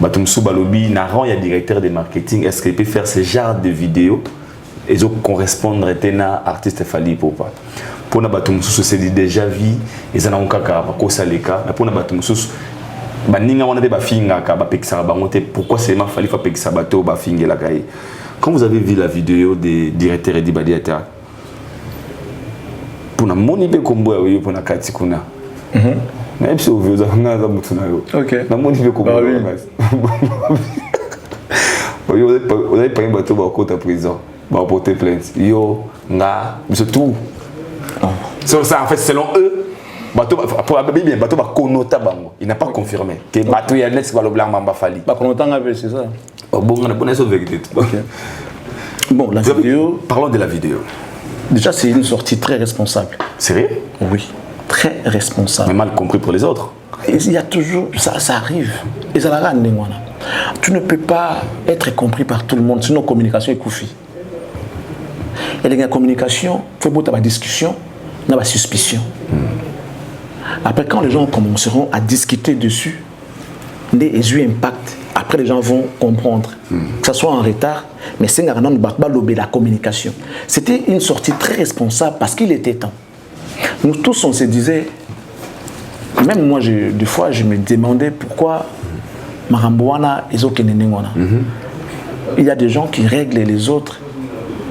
batu msu balobi na rang ya directeur de marketing est-ce qu'il peut faire ce genre de vidéo et zo correspondre tena artiste Fally Poupa pour na batum sous c'est déjà vie et en kaka ko saleka pour na batum sous baninga wana ba finga ka ba pekisa bango te pourquoi c'est ma Fally fa pekisa bato ba fingela kai quand vous avez vu la vidéo des directeurs Eddie Badiater pour na moni be kombo ya pour na kati kuna même si vous avez nga za mutu na yo OK na moni be kombo Vous avez pris un bateau pour côté en prison, pour porter plainte. Yo, nga, c'est tout. C'est ça, en fait, selon eux, bateau, pour la Bible, bateau va connoter bango. Il n'a pas confirmé que bateau y a net, c'est pas le blanc mamba fali. Pas connotant avec, c'est ça. Bon, on a bonne vérité. Bon, la vidéo. Parlons de la vidéo. Déjà, c'est une sortie très responsable. Sérieux? Oui, très responsable. Mais mal compris pour les autres. Et il y a toujours, ça arrive. Et ça la rend. Tu ne peux pas être compris par tout le monde, sinon la communication est coufie. Et la communication, il faut avoir discussion, il y a suspicion. Après, quand les gens commenceront à discuter dessus, les impact. Après, les gens vont comprendre, que ce soit en retard, mais c'est la communication. C'était une sortie très responsable parce qu'il était temps. Nous tous, on se disait, même moi, des fois, je me demandais pourquoi Marambouana et Zokenenengwana. Il y a des gens qui règlent les autres,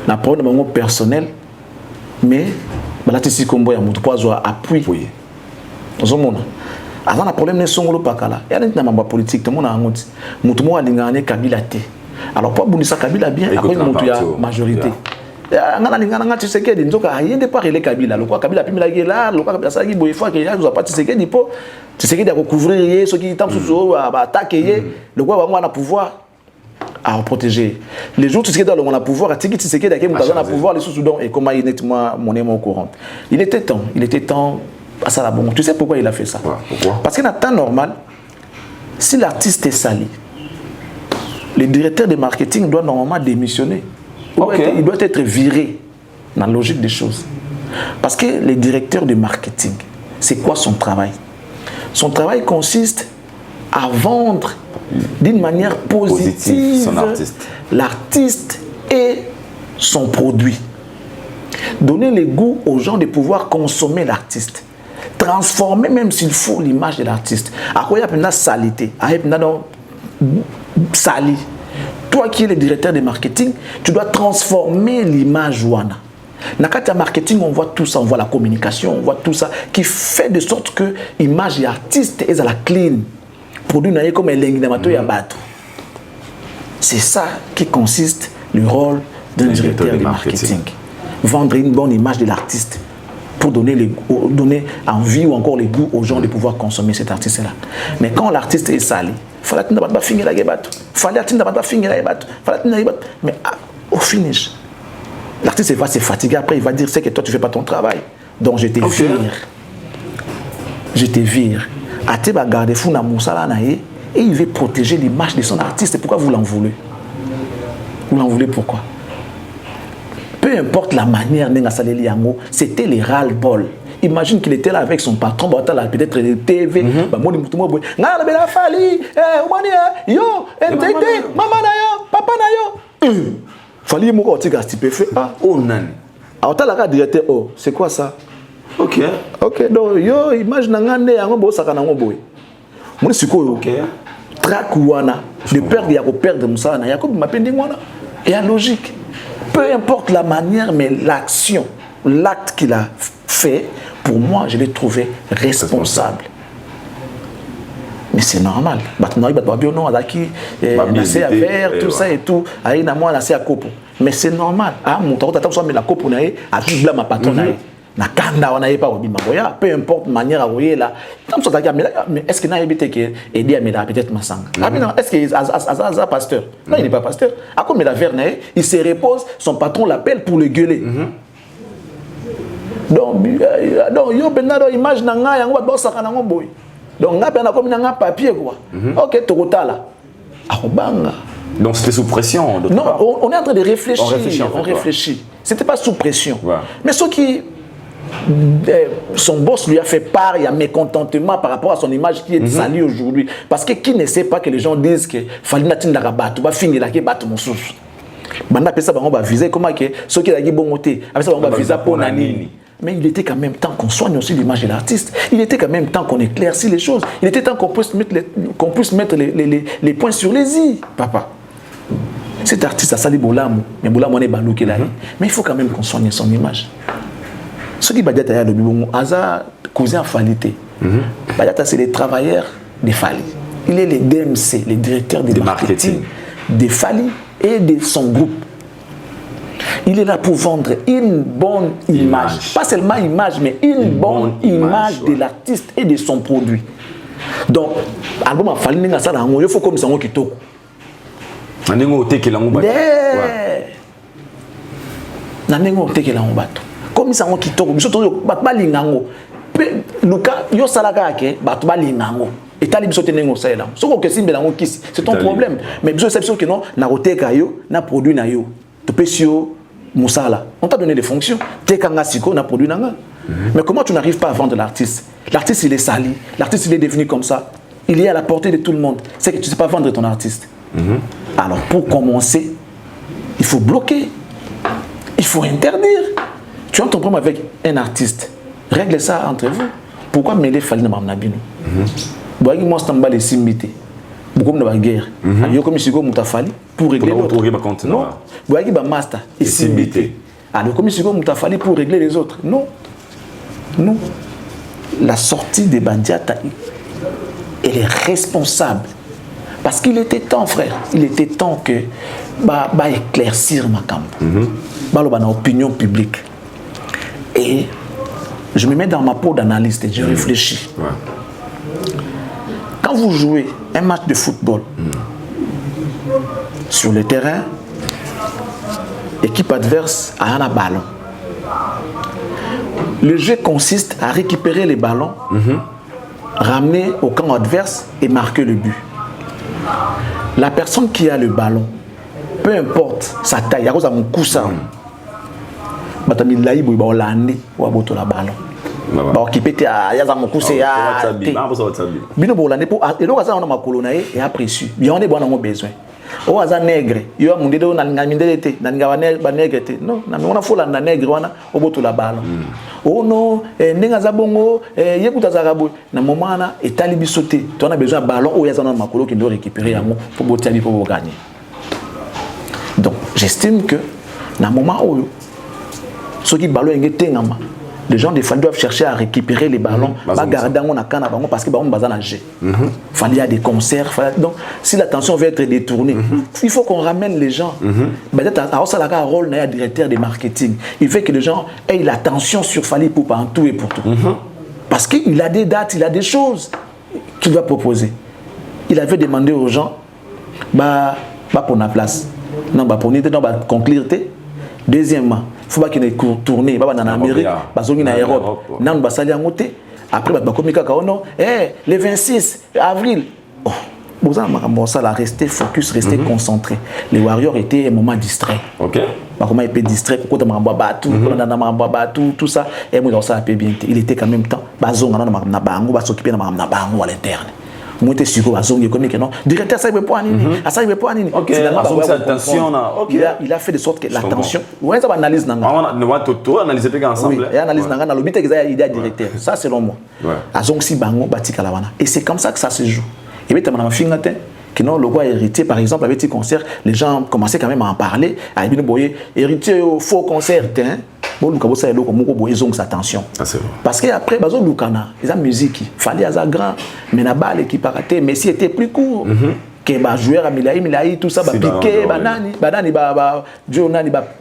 la parole de mon personnel, mais là, tu comme il y a un appui. Avant le problème n'est songolo pakala. Il y a des gens politique, tout le monde a un autre. Moutouma a l'ingane Kabila té. Alors pas bonisa Kabila bien, après il y a majorité. Ngana lingana tu sais que des nzoka rien de pas relé Kabila. Le quoi Kabila pimila là, le quoi Kabila ça qui boy fois que ya nous a pas tu sais que dit po. Tu sais que d'ako couvrir ceux qui temps sous attaquer le quoi va pouvoir à protéger. Les jours tu sais que dans le pouvoir à tiki tu sais que d'ako mutazana pouvoir les sous-Soudan et comment il est mon aimant au courant. Il était temps à ça la bon. Tu sais pourquoi il a fait ça? Pourquoi? Parce qu'en temps normal, si l'artiste est sali, le directeur de marketing doit normalement démissionner. Il doit être viré dans la logique des choses. Parce que le directeur de marketing, c'est quoi son travail? Son travail consiste à vendre d'une manière positive son artiste. L'artiste et son produit. Donner le goût aux gens de pouvoir consommer l'artiste. Transformer même s'il faut l'image de l'artiste. À quoi il y a une salité, sali. Toi qui es le directeur de marketing, tu dois transformer l'image wana. Dans le marketing, on voit tout ça, on voit la communication, on voit tout ça qui fait de sorte que l'image de l'artiste est à la clean. Produit comme un linguinamato et abattu. C'est ça qui consiste le rôle d'un directeur de marketing. Vendre une bonne image de l'artiste pour donner envie ou encore les goûts aux gens de pouvoir consommer cet artiste-là. Mais quand l'artiste est sali, il fallait qu'il ne finir la guébate. Mais au finish, l'artiste va se fatiguer après, il va dire c'est que toi tu ne fais pas ton travail. Donc je te vire. Je te vire. Ate va garder fou na moussala na et il veut protéger l'image de son artiste. Pourquoi vous l'en voulez? Vous l'en voulez pourquoi? Peu importe la manière dont c'était les ras-le-bol. Imagine qu'il était là avec son patron, peut-être les TV, yo, papa na yo. Fallait moko otika stupéfait. Oh nani. Alors directeur, oh, c'est quoi ça? OK, donc yo imagine ngane yango bo saka nango boy. Moi sikoyo. OK. Track wana, de perdre ya ko perdre musala na yakob mapendi wana. Et la logique. Peu importe la manière, mais l'action, l'acte qu'il a fait, pour moi, je l'ai trouvé responsable. Mais c'est normal. Tout ça et tout. Mais c'est normal. Peu importe la manière à voyer là. Mais est-ce qu'il n'a pas été aidé à me peut-être ma sang? Est-ce qu'il est un pasteur? Non, il n'est pas pasteur. À quoi il se repose, son patron l'appelle pour le gueuler. Donc, yo benado image na nga yango ba saka na boy. Donc nga pena comme na papier quoi. OK, tokotala. Akobanga. Donc c'était sous pression. Non, on est en train de réfléchir. On réfléchit. C'était pas sous pression. Ouais. Mais ceux qui son boss lui a fait part, il y a mécontentement par rapport à son image qui est salie aujourd'hui. Parce que qui ne sait pas que les gens disent que Falina Tindarabat, tu vas finir là qui bat mon sous. Banda pesa on va viser comment que ceux qui la bon côté, avec ça on va viser pour nani. Mais il était quand même temps qu'on soigne aussi l'image de l'artiste. Il était quand même temps qu'on éclaircisse les choses. Il était temps qu'on puisse mettre les points sur les i, papa. Cet artiste a sali Bolam, mais Bolam on est balouké là. Mais il faut quand même qu'on soigne son image. Ce qui Badiata a le bibon, Aza cousin Falité. Badiata c'est les travailleurs des Fali. Il est les DMC, les directeurs de marketing des Fali et de son groupe. Il est là pour vendre une bonne image. Pas seulement image, mais une bonne image de l'artiste et de son produit. Donc, album a fallu que ça il faut comme ça qui toque. Comme ça qui toque, c'est ton problème. Mais c'est que non, na produit na yo, Moussala, on t'a donné des fonctions. On a produit nanga. Mais comment tu n'arrives pas à vendre l'artiste? L'artiste il est sali, l'artiste il est devenu comme ça. Il est à la portée de tout le monde. C'est que tu ne sais pas vendre ton artiste. Alors pour commencer, il faut bloquer. Il faut interdire. Tu as ton problème avec un artiste. Règle ça entre vous. Pourquoi mêler Fally na Mamnabino? Moi je t'en les simité. Beaucoup de guerre. Il y a comme si Fally pour régler l'autre. Non. Il y a un master et simité. Alors comme si Fally pour régler les autres. Non. Non. La sortie de Bandiata, elle est responsable. Parce qu'il était temps, frère. Il était temps que éclaircir ma campagne. Une opinion publique. Et je me mets dans ma peau d'analyste et je réfléchis. Quand vous jouez un match de football sur le terrain, équipe adverse a un ballon. Le jeu consiste à récupérer les ballons, ramener au camp adverse et marquer le but. La personne qui a le ballon, peu importe sa taille, il y a un coup ça. Il y a un ballon. Qui peut être à Yazamoku, c'est à. Bino Bolane pour. Et donc, ça, on a ma colonne et apprécié. Il y a un besoin. Oh, à nègre, il y a un monde où on a mindélité, n'a nègre. Non, on a fait la nègre, on a au bout de la balle. Oh non, Nengazabongo, Yekutazarabo, na moment, et talibi sauté. Tu as besoin d'un ballon où il y a un macolo qui doit récupérer un mot pour botter pour gagner. Donc, j'estime que, dans le moment où ceux qui ballon les gens des fois doivent chercher à récupérer les ballons, pas garder parce que ballon bazar nager. Il y a des concerts, donc si l'attention veut être détournée, il faut qu'on ramène les gens. Peut-être à ça un rôle d'un directeur de marketing. Il fait que les gens aient l'attention sur Fally Ipupa en tout et pour tout. Parce qu'il a des dates, il a des choses qu'il va proposer. Il avait demandé aux gens, pas pour la place, non, pour conclure. Deuxièmement, il faut pas qu'il ait tourné en Amérique, en Europe. Après, le 26 avril, ça a resté focus, resté concentré. Les Warriors étaient un moment distrait. Comment il peut distraire, tout ça. Et moi, ça a bien. Il était quand même temps. Il s'occuper de à l'interne. Directeur, ça il a fait de sorte que l'attention. Ouais, ça va analyser. On analyse ensemble. Et analyse il est directeur. Ça, selon moi. Et c'est comme ça que ça se joue. Et puis, que non, le roi héritier, par exemple, avec ces concerts, les gens commençaient quand même à en parler. Héritier au faux concert. Attention. Parce qu'après, il y a la musique. Il fallait avoir grand, mais la balle qui paraît, mais si était plus court. Que les joueurs à Milaï, tout ça, piqué, banani,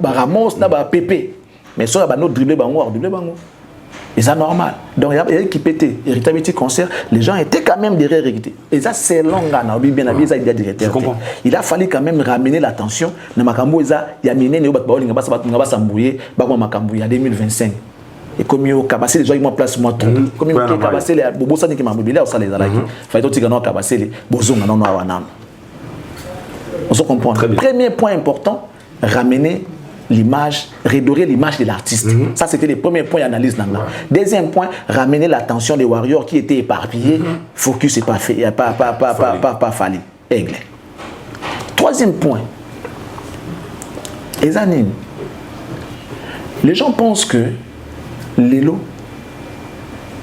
Ramos, Pépé. Mais ça, il y a dribblé, et c'est normal. Donc, il y a qui pétait, héritier concert, les gens étaient quand même derrière héritier. Et ça, c'est long, il a fallu quand même ramener l'attention. Il y a miné, il 2025. Et comme il y a les gens qui m'ont placé moi trop. Comme il y a cabassé les bobos qui m'ont mobilisé, ça les a laqués. Il fallait que nous cabasser les bosons. On se comprend. Premier point important, ramener l'image, redorer l'image de l'artiste. Ça, c'était le premier point d'analyse. Deuxième point, ramener l'attention des Warriors qui étaient éparpillés. Focus et pas Fally. Aigle. Troisième point, les gens pensent que Lélo,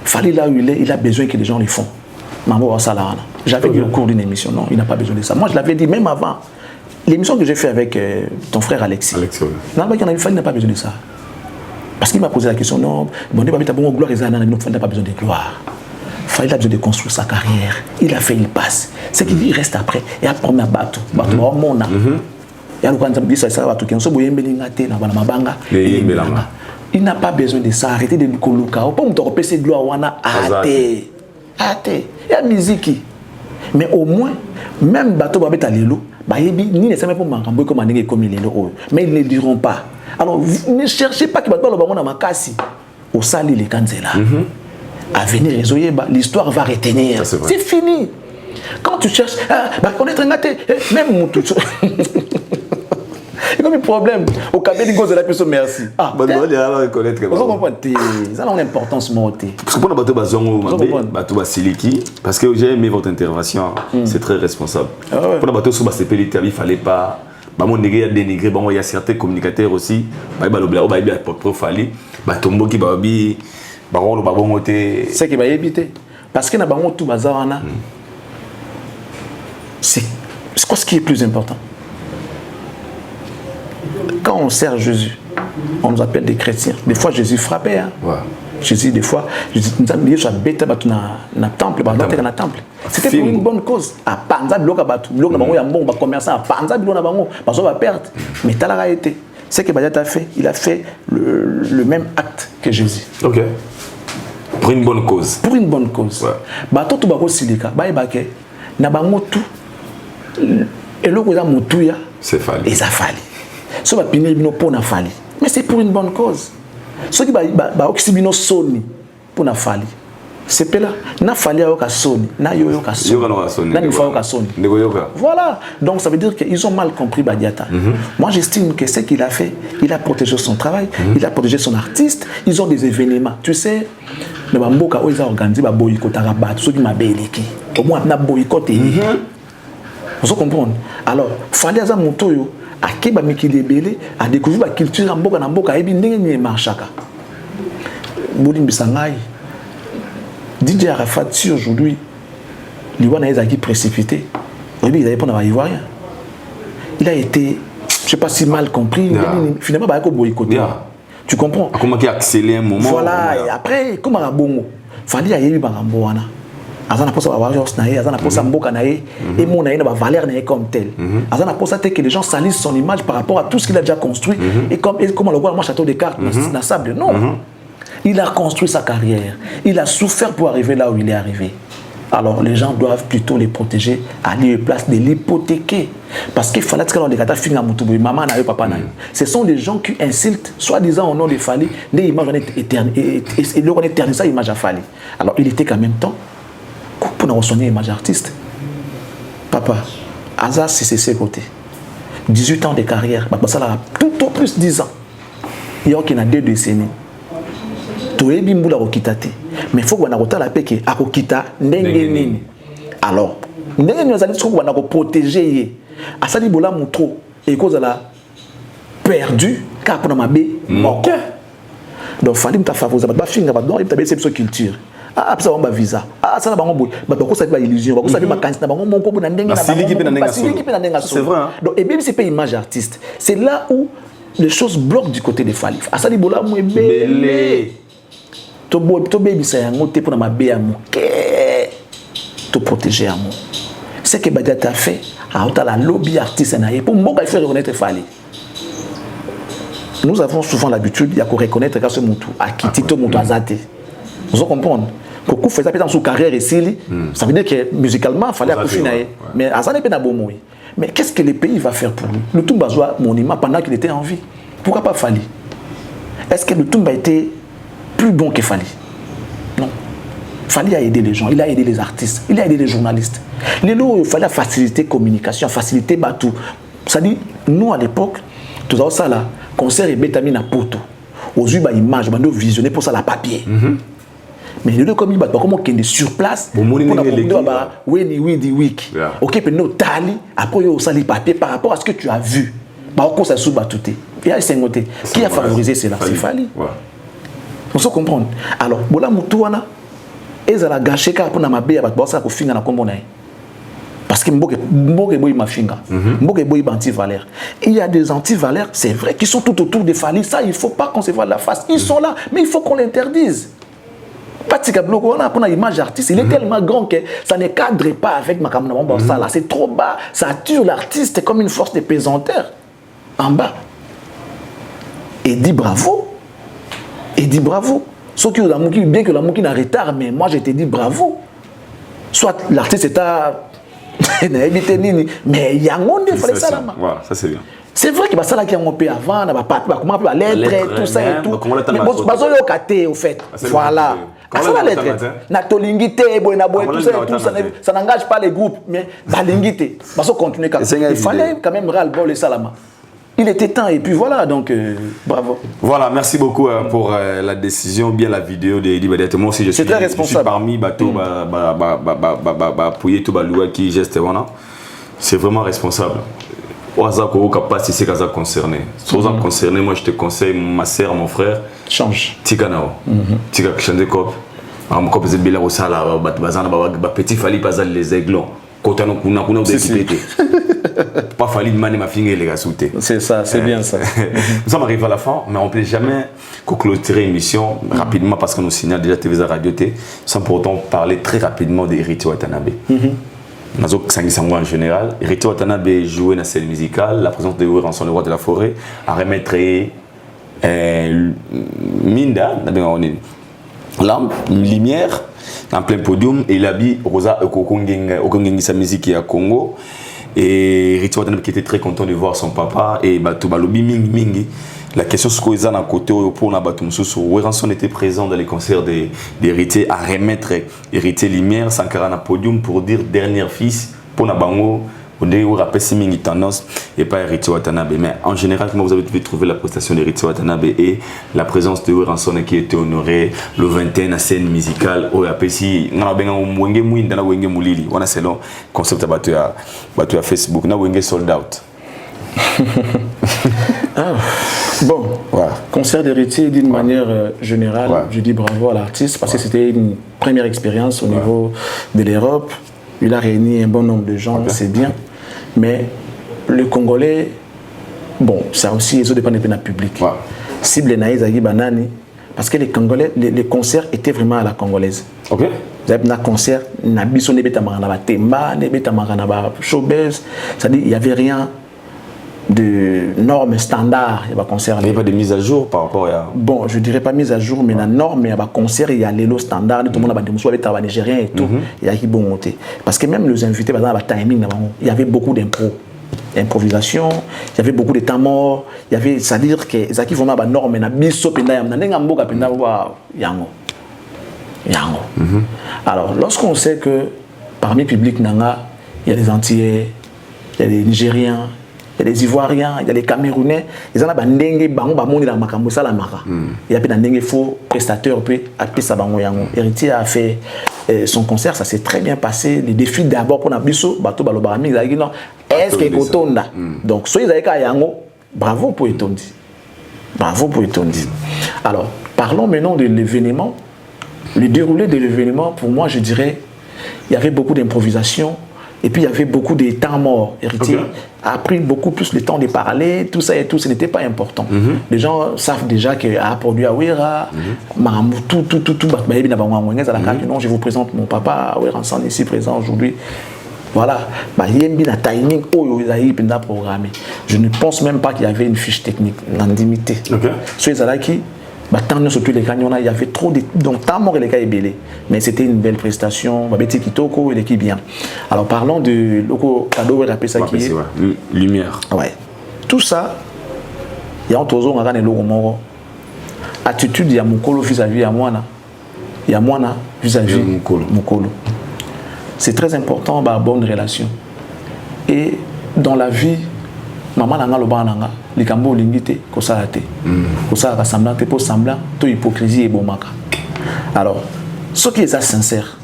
Fally là où il a besoin que les gens le font. J'avais dit au cours d'une émission, non, il n'a pas besoin de ça. Moi, je l'avais dit même avant. L'émission que j'ai fait avec ton frère Alexis. Non, Fally n'a pas besoin de ça. Parce qu'il m'a posé la question, non, bon, Fally n'a pas besoin de gloire. Fally a besoin de construire sa carrière. Il a fait, il passe. C'est qu'il reste après. Et après, on a battu. ya lukanza bisa ça va tout qui so boyembelinga te na bana mabanga il n'a pas besoin de s'arrêter de koluka pour me repasser gloire wana ate ya musique mais au moins même bateau ba beta lelo ba yebi ni ne sema pour mangambo comme ndenge comme lelo mais ils ne diront pas. Alors ne cherchez pas que bateau ba bango na makasi au sali les kanzela à venir résoudre l'histoire va retenir c'est fini. Quand tu cherches on est traînaté même tout il y a un problème au cabine de la personne merci bah on va reconnaître vous comprenez ça a une importance montée parce que pour bateau bazongo bateau basiliki parce que j'ai aimé votre intervention c'est très responsable pour bateau sur basepeli il fallait pas bah mon négé a dénigré bon il y a certains communicateurs aussi bah lobla bah bien pour fali bateau mboki babi bah on ba bon côté c'est qui va éviter parce que na bango tout bazana c'est quoi ce qui est plus important? Quand on sert Jésus, on nous appelle des chrétiens. Des fois, Jésus frappait. Hein? Ouais. Jésus, des fois, c'était pour une bonne cause. Mais ce que Badiata a fait, il a fait le même acte que Jésus. Ok. Pour une bonne cause. Pour une bonne cause. C'est fallu. So ba pini bino pona fali mais c'est pour une bonne cause ceux qui ba oxybino soni pona fali c'est pela na fali ayoka soni na yoyoka soni na yoka soni voilà donc ça veut dire qu'ils ont mal compris Badiata. Moi j'estime que ce qu'il a fait il a protégé son travail il a protégé son artiste ils ont des événements tu sais le bamboka oza organiser ba boycott rabat ceux qui mabeleki au moins na boycott vous comprenez alors fali aza motoyo Akeba mikili belé a découvert la culture en boka ebi ndenge ni marchaka. Bolim bisangai. DJ Arafat si aujourd'hui Liwana est précipité. Il a répondu à Ivoirien. Il a été je sais pas si mal compris finalement ba ko boycotter. Tu comprends? Comment qui accéléré un moment. Voilà et après comment a bongo. Fali a yebi bangambo wana. Azana posa warriors nae azana posa mboka nae et mon nae na ba valeur nae comme tel azana posa que les gens salissent son image par rapport à tout ce qu'il a déjà construit et comme on le voit moi château de cartes na sable non il a construit sa carrière il a souffert pour arriver là où il est arrivé alors les gens doivent plutôt les protéger à lieu place de l'hypothéquer parce qu'il fallait que les gars finissent mutubu maman na papa na ce sont les gens qui insultent soi-disant au nom de Fali des images éternelles et le éternel ça image à Fali alors il était qu'en même temps pour nous soigner l'image artiste. Papa, Aza, c'est ses côtés. 18 ans de carrière, tout au plus 10 ans. Il y a 2 décennies. Tu es bien boula rokitate. Mais il faut qu'on ait la paix qui a rokita n'engenini. Alors, n'engenini nous allons se protéger. Asali boula moutro et cause de la perdu car pour ma bé manque. Donc fallait me favoriser. Bah finga bah donc il t'a baissé sur culture. Ah ça on ba visa ah ça na bango boy ba ko ça ba illusion ba ko ça ba candidat bango mon ko na ndenga na c'est vrai donc et même c'est pas image artiste c'est là où les choses bloquent du côté des Fali asali bola mo belé to baby ça yango te pour na mabe ya moke to protéger amour c'est que Badiata a fait à la lobby artiste na pour mboka faire reconnaître Fali. Nous avons souvent l'habitude de reconnaître que ce moutou à quitter tout moutou azate. Vous comprenez? Beaucoup fait ça dans sa carrière ici, ça veut dire que musicalement il fallait affiner. Mais Azan n'est pas bon mot. Mais qu'est-ce que le pays va faire pour lui? Le Toumba joua monument pendant qu'il était en vie. Pourquoi pas Fali? Est-ce que le Toumba était plus bon que Fali? Non. Fali a aidé les gens, il a aidé les artistes, il a aidé les journalistes. Les lots, il fallait faciliter la communication, faciliter tout. Ça dit, nous à l'époque, tout ça là, concert et bétamine à poto. Aux yeux, image, nous visionner pour ça la papier. Mais le comme il bat comment qu'il est sur place pour oui di week OK puis nous tali après au sali papier par rapport à ce que tu as vu bah on ça sous batouté il y a cinquanté qui a favorisé cela c'est Fali on se comprendre alors bola mutuana ezala gâché car pour na mabe ya ba ça ko finga na kombo na parce que mboke boy mafinga mboke boy anti-valeur il y a des anti-valeurs c'est vrai qui sont tout autour de Fali ça il faut pas qu'on se voit la face ils sont là mais il faut qu'on l'interdise. Patika Bloko, on a une image artiste, il est tellement grand que ça ne cadre pas avec ma caméra. C'est trop bas, ça tue l'artiste comme une force de pesanteur. en bas. Et dit bravo. Et dit bravo. Sauf que bien que la mouki n'a retard, mais moi je te dis bravo. Soit l'artiste est à. Mais il y a un monde qui fallait ça là. Voilà, ça c'est bien. C'est vrai qu'il va ça là qui a un peu avant, comment la lettre, tout ça et tout. Mais bon, au caté au fait. Voilà. Ça la lettre. Natolingité, tout ça et tout, ça n'engage pas les groupes, mais balingité. Parce qu'on continue comme ça. Il fallait quand même ras-le-bol et salama. Il était temps et puis voilà, donc bravo. Voilà, merci beaucoup pour la décision, bien la vidéo de Eddie Badiate. Moi aussi, je suis parmi Bateau, Pouye, Touba qui geste voilà. C'est vraiment responsable. Oazako capacité c'est kaza concerné. Sans en concerné, moi je te conseille ma sœur, mon frère. Change. Tikanao. Tika chande cop. Am cop zebila au sala bazana ba petit fali pas les aiglons. Kota no kuna d'équipé. Pas fallu de maner ma fille les gars sauter. C'est ça, c'est bien ça. Nous sommes arrivés à la fin, mais on ne peut jamais clôturer l'émission rapidement parce que nous signons déjà TV Radio T, sans pour autant parler très rapidement d'Héritier Watanabe. En général, Héritier Watanabe joué dans la scène musicale, la présence de Ranson le roi de la forêt, à remettre Minda, lampe, lumière, en plein podium, et il habille Rosa Okongengi sa musique qui est à Congo. Et Héritier Watanabe qui était très content de voir son papa et Batubalobi Mingi. La question c'est qu'ils ont à côté pour la Batumsusu. Ranson était présent dans les concerts d'Héritier à remettre Héritier Lumière, Sankara na podium pour dire dernier fils pour la Bango. On est au rappel Mingi tendance et pas Héritier Watanabe. Mais en général, comment vous avez trouvé la prestation d'Héritier Watanabe et la présence de Ranson qui était honoré le 21 à scène musicale au APC. On a bien un Wenge Mouin dans la Wenge Moulili. On a selon concept battu à Facebook. On a Wenge sold out. Bon, voilà. Concert d'Héritier d'une manière générale, je dis bravo à l'artiste parce que c'était une première expérience au niveau de l'Europe. Il a réuni un bon nombre de gens, c'est bien. Mais le Congolais, bon, ça aussi, ils ont dépend du public. Cible Naïzagi Banani, parce que les Congolais, les concerts étaient vraiment à la congolaise. Ok. Vous avez un concert, Nabiso Nebetamarana Temba, Nebetamarana Showbiz, c'est-à-dire il n'y avait rien de normes standards. Il y a concert. Il n'y a pas de mise à jour par rapport à. Bon, je ne dirais pas mise à jour, mais la norme, il y a concert, il y a les lots standards, tout le monde a des moussous avec les Nigériens et tout. Il y a qui bon monter. Parce que même les invités, par exemple, timing, il y avait beaucoup d'improvisation, il y avait beaucoup de temps mort, il y avait, c'est-à-dire que les acquis vont avoir des normes, il y a biso, il y a yango. Alors, lorsqu'on sait que parmi le public Nanga, il y a des Antillais, il y a des Nigériens, il y a des Ivoiriens, il y a des Camerounais, ils ont des il y a des faux prestataires, Héritier a fait son concert, ça s'est très bien passé. Les défis d'abord pour Nabiso, Bato Balobarami, est-ce qu'il y a Gotonda? Donc, soyez avec Yango, bravo pour Etondi. Bravo pour Etondi. Alors, parlons maintenant de l'événement. Le déroulé de l'événement, pour moi, je dirais, il y avait beaucoup d'improvisation. Et puis il y avait beaucoup de temps morts. Héritier a pris beaucoup plus le temps de parler, tout ça et tout, ce n'était pas important. Les gens savent déjà qu'il a produit Awera, non, je vous présente mon papa, Awera Ranson ici présent aujourd'hui. Voilà, il y a un timing où ils ont programmé. Je ne pense même pas qu'il y avait une fiche technique, l'indemnité. Sur les alaki, surtout les gagnants, il y avait trop de temps mort et les gars ébélés. Mais c'était une belle prestation, Babeti Kitoko et l'équipe bien. Alors parlons de Loko Kado, ça qui est lumière. Ouais. Tout ça, il y a un tozo on a gagné Loko Moro. Attitude, il y a Mukolo vis-à-vis à moi, il y a moi vis-à-vis Mukolo. C'est très important, bah, bonne relation. Et dans la vie, maman nanga loba nanga likambo lingité ko ça té ko ça ka semblant té pour semblant to hypocrisie et bomaka. Alors ce qui est sincère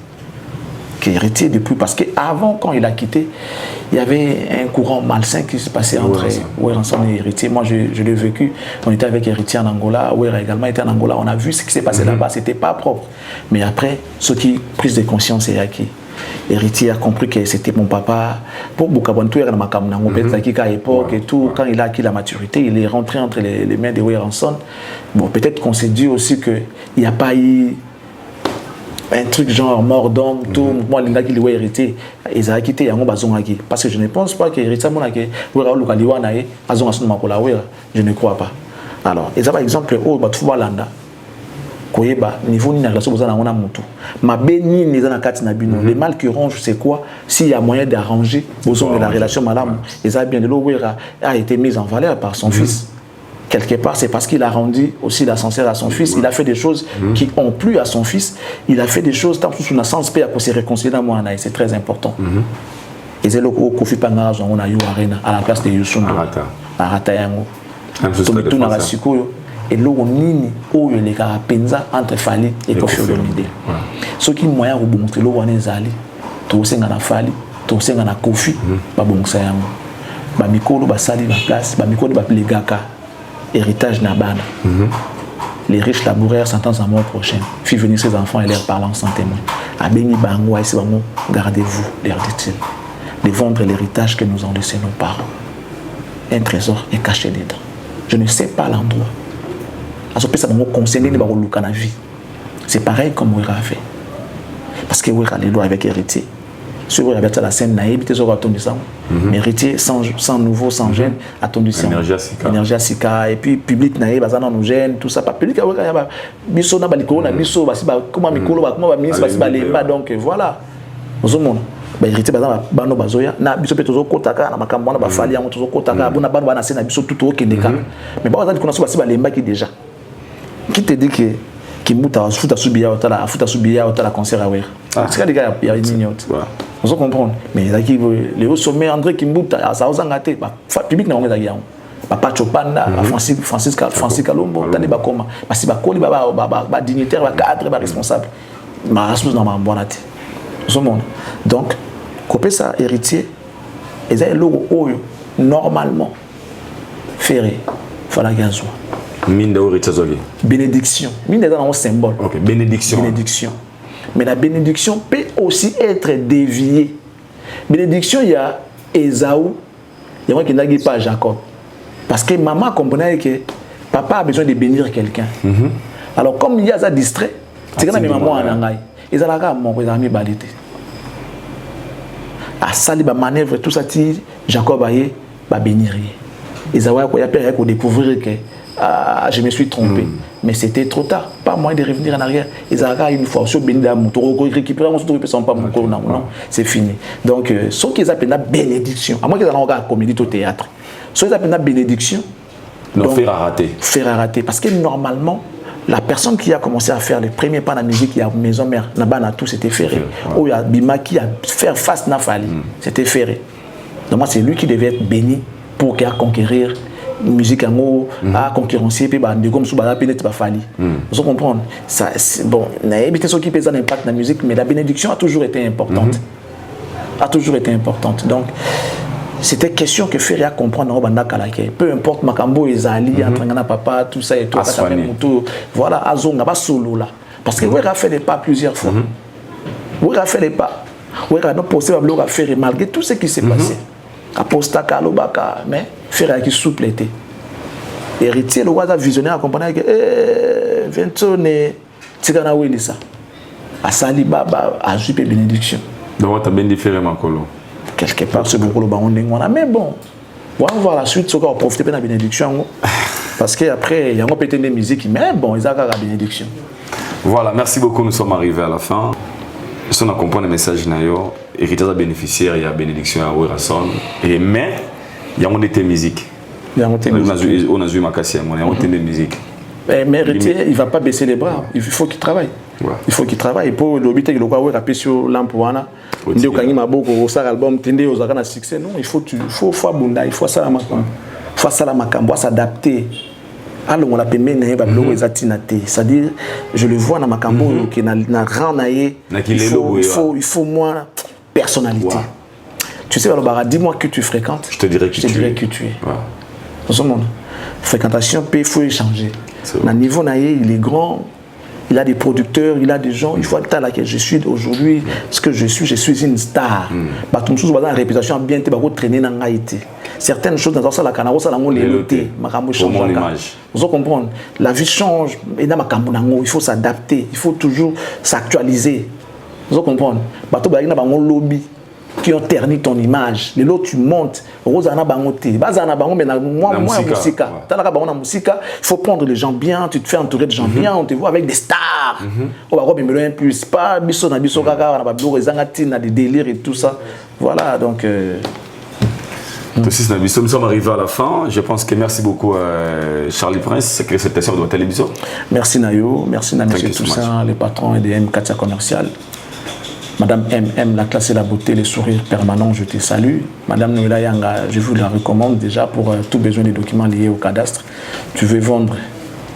qui est héritier depuis parce que avant quand il a quitté il y avait un courant malsain qui se passait entre Ranson et Héritier. Moi je l'ai vécu, on était avec Héritier en Angola, Ouera également était en Angola, on a vu ce qui s'est passé là-bas, c'était pas propre. Mais après ce qui prise de conscience est acquis. Héritier a compris que c'était mon papa. Pour Bukabantou, il y a à l'époque et tout. Quand il a acquis la maturité, il est rentré entre les mains de Ranson. Bon, peut-être qu'on s'est dit aussi qu'il n'y a pas eu un truc genre mort d'homme, tout, moi, les gars qui l'ont hérité, ils ont quitté, ils ont bazongaki. Parce que je ne pense pas que hérité, je ne crois pas. Alors, et ça, par exemple, au Batoubalanda, niveau ni na relation aux ana mutu ma béni les ana kati na bino les mal qui rongent c'est quoi s'il y a moyen d'arranger besoin de la relation madame et ça bien de l'eau a été mise en valeur par son fils quelque part c'est parce qu'il a rendu aussi l'ascenseur à son fils il a fait des choses qui ont plu à son fils il a fait des choses tant sous un sens paix à se réconcilier dans moi et c'est très important et c'est le Kofi Panga on a eu arena à la place de Youssou Arata yango tout na rasiko et l'eau nini où il y a penza entre Fali et Kofi Olomide. Ce qui moyen de montrer l'eau on est allé, tout c'est na Fali, tout c'est na Kofi, ba bongsa yango. Ba mikolo ba sali ba place, ba mikolo ba plegaka héritage na bana. Les riches laboureurs s'entendent à mort prochaine. Fit venir ses enfants et leur parlant sans témoin. A béni bango ici bango, gardez-vous, leur dit-il, de vendre l'héritage que nous ont laissé nos parents. Un trésor est caché dedans. Je ne sais pas l'endroit. C'est pareil comme Ouira a fait. Parce que Ouira les lois avec héritier. Si Ouira avait la scène naïve, tu auras attendu ça. Héritier sans nouveau, sans gêne, attendu ça. Énergie à Sika. Et puis public naïve, bazana nous gêne, tout ça. Pas public, biso na baliko na biso, comment mikolo, comment ministre, donc voilà. Aux hommes. Héritier bazana bano bazoya na biso peto kotaka na makambo na bafali yango tozo kotaka bona bano bana sena biso tout okendeka mais ba bazali konaso basi balemba ki déjà qui te dit que Kimbuta futa subia otala futa subia otala concert à Ouira c'est que les gars il y a une ignote on se comprend mais là qui le sommet André Kimbuta ça ozangate ba public na ngeza yango papa Chopanda Francis Kalombo tane ba koma basi ba koli ba dignitaire ba cadre ba responsable ma rasus na ma bonate on monde donc copé ça héritier et ça logo oyo normalement ferré fala gazwa Minda Oritazoli. Bénédiction. Minda est un symbole. Ok, bénédiction. Bénédiction. Mais la bénédiction peut aussi être déviée. Bénédiction, il y a Esaü, il y a moi qui n'a pas Jacob. Parce que maman comprenait que papa a besoin de bénir quelqu'un. Alors, comme il y a ça distrait, c'est que maman en angaï. Ils ont la mon ami balité. À ça, les manœuvres, tout ça, Jacob va bénir. Esaü a découvrir que je me suis trompé, mais c'était trop tard. Pas moyen de revenir en arrière. Ils ont une fois, c'est fini. Donc, ce qu'ils appellent la bénédiction, à moins qu'ils aient une comédie au théâtre, ce qu'ils appellent la bénédiction, faire à rater. Faire à rater. Parce que normalement, la personne qui a commencé à faire les premiers pas dans la musique, il y a maison mère, tout c'était ferré. Ou il y a Bima qui a fait face à Fali, c'était ferré. Donc, moi, c'est lui qui devait être béni pour qu'il a conquérir. Musique en haut à concurrencer puis de comme sous bala peut-être pas fali vous comprenez ça bon n'a évité ce qui pèse un impact dans la musique mais la bénédiction a toujours été importante donc c'était question que Ferry a comprendre dans banda kalake peu importe makambo ezali entraînant papa tout ça et tout ça voilà azonga ba solo là parce que Ouira a fait les pas plusieurs fois Ouira a fait les pas Ouira non possible à faire malgré tout ce qui s'est passé apostaka lobaka mais Ferry qui souple était héritier le roi a visionnaire accompagné que Ventone tigana welisa a sali baba a jupe bénédiction donc tu as bien différé makolo quelque part ce beaucoup le baron d'engona mais bon on va voir la suite ce qu'on profiter de la bénédiction parce que après il y a un pété de musique mais bon ils ont la bénédiction. Voilà, merci beaucoup, nous sommes arrivés à la fin. Si on a compris le message nayo héritage bénéficiaire il y a bénédiction à Ouira son et mais il y a des musique. On a vu ma casse, on a des musique. Mais héritier, il ne va pas baisser les bras, il faut qu'il travaille. Il faut qu'il travaille. Pour l'obité que le roi a sur l'emploi, il faut qu'il y album, il succès. Non, il faut abonder, il faut ça la macambo, s'adapter. Alors on l'appelle c'est-à-dire, je le vois dans ma cambo qui n'a il faut moins personnalité. Tu sais, alors dis-moi que tu fréquentes. Je te dirais que tu es. Dans ce monde, fréquentation, il faut échanger. Au niveau il est grand, il a des producteurs, il a des gens. Il faut être là que je suis aujourd'hui. Ce que je suis une star. Bah, tout le monde a une réputation bien, tu vas traîner dans Haïti. certaines choses dans la canaro ça lango les lotés makambo change. Vous comprenez, la vie change et dans makambo nango il faut s'adapter, il faut toujours s'actualiser. Vous comprenez, bato ba ina bango lobby qui ont terni ton image. Les lots tu montes, Rosana Bangote, Bazana Bango, mais moi musica. Il faut prendre les gens bien, tu te fais entourer de gens bien, on te voit avec des stars. On va remettre un plus, pas biso na biso gaga, on a pas zangatine, des délires et tout ça. Voilà donc. Nous sommes arrivés à la fin. Je pense que merci beaucoup à Charlie Prince, secrétaire de la télévision. Merci Nayo, merci à M. Toussaint, le patron de M4 Commercial. Madame MM, la classe et la beauté, les sourires permanents, je te salue. Madame Noëlla Yanga, je vous la recommande déjà pour tout besoin des documents liés au cadastre. Tu veux vendre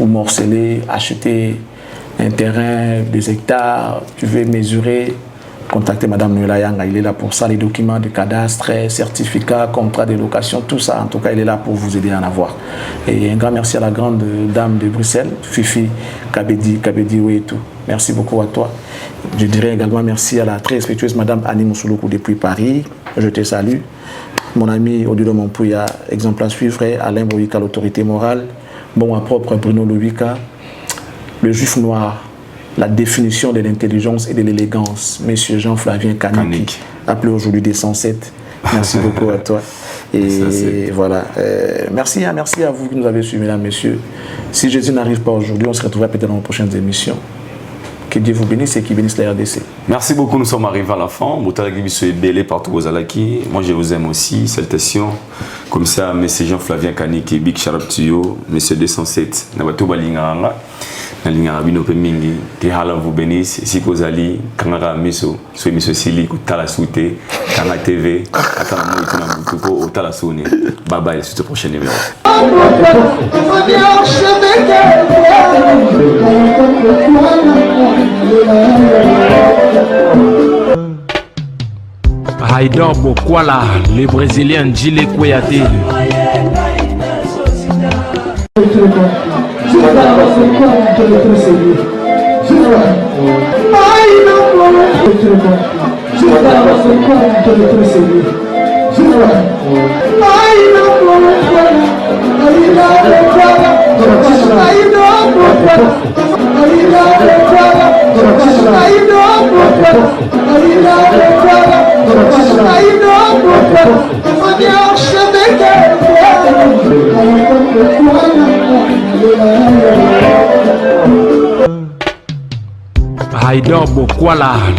ou morceler, acheter un terrain, des hectares, tu veux mesurer, contactez Madame Noëlla Yanga, il est là pour ça, les documents de cadastre, certificats, contrats de location, tout ça, en tout cas, il est là pour vous aider à en avoir. Et un grand merci à la grande dame de Bruxelles, Fifi Kabedi et tout. Merci beaucoup à toi. Je dirais également merci à la très respectueuse Madame Annie Moussouloukou depuis Paris. Je te salue. Mon ami Odilo Mompouya, exemple à suivre, Alain Boïka, l'autorité morale. Bon à propre Bruno Louika, le juif noir, la définition de l'intelligence et de l'élégance. Monsieur Jean-Flavien Kaniki, appelé aujourd'hui des 107. Merci beaucoup à toi. Et voilà. Merci à vous qui nous avez suivis, mesdames, messieurs. Si Jésus n'arrive pas aujourd'hui, on se retrouvera peut-être dans nos prochaines émissions. Que Dieu vous bénisse et qu'il bénisse la RDC. Merci beaucoup, nous sommes arrivés à la fin. Moutalagi est belé partout aux Alaki. Moi je vous aime aussi. Salutations. Comme ça, M. Jean-Flavien Kaniki, Big Sharap Tuyo, M. 207, Nabato Balinganga, Nalinga Bino Pemingi, que Allah vous bénisse. Si vous allez, Kanara Miso, soit M. Sili, Tala Souté, Kanga TV, Atana Moïtuna Boutouko, Tala Souni. Bye bye, c'est le prochain numéro. Haïdor Bokwala, le Brésilien Djile Kouyaté. Haïdor Bokwala.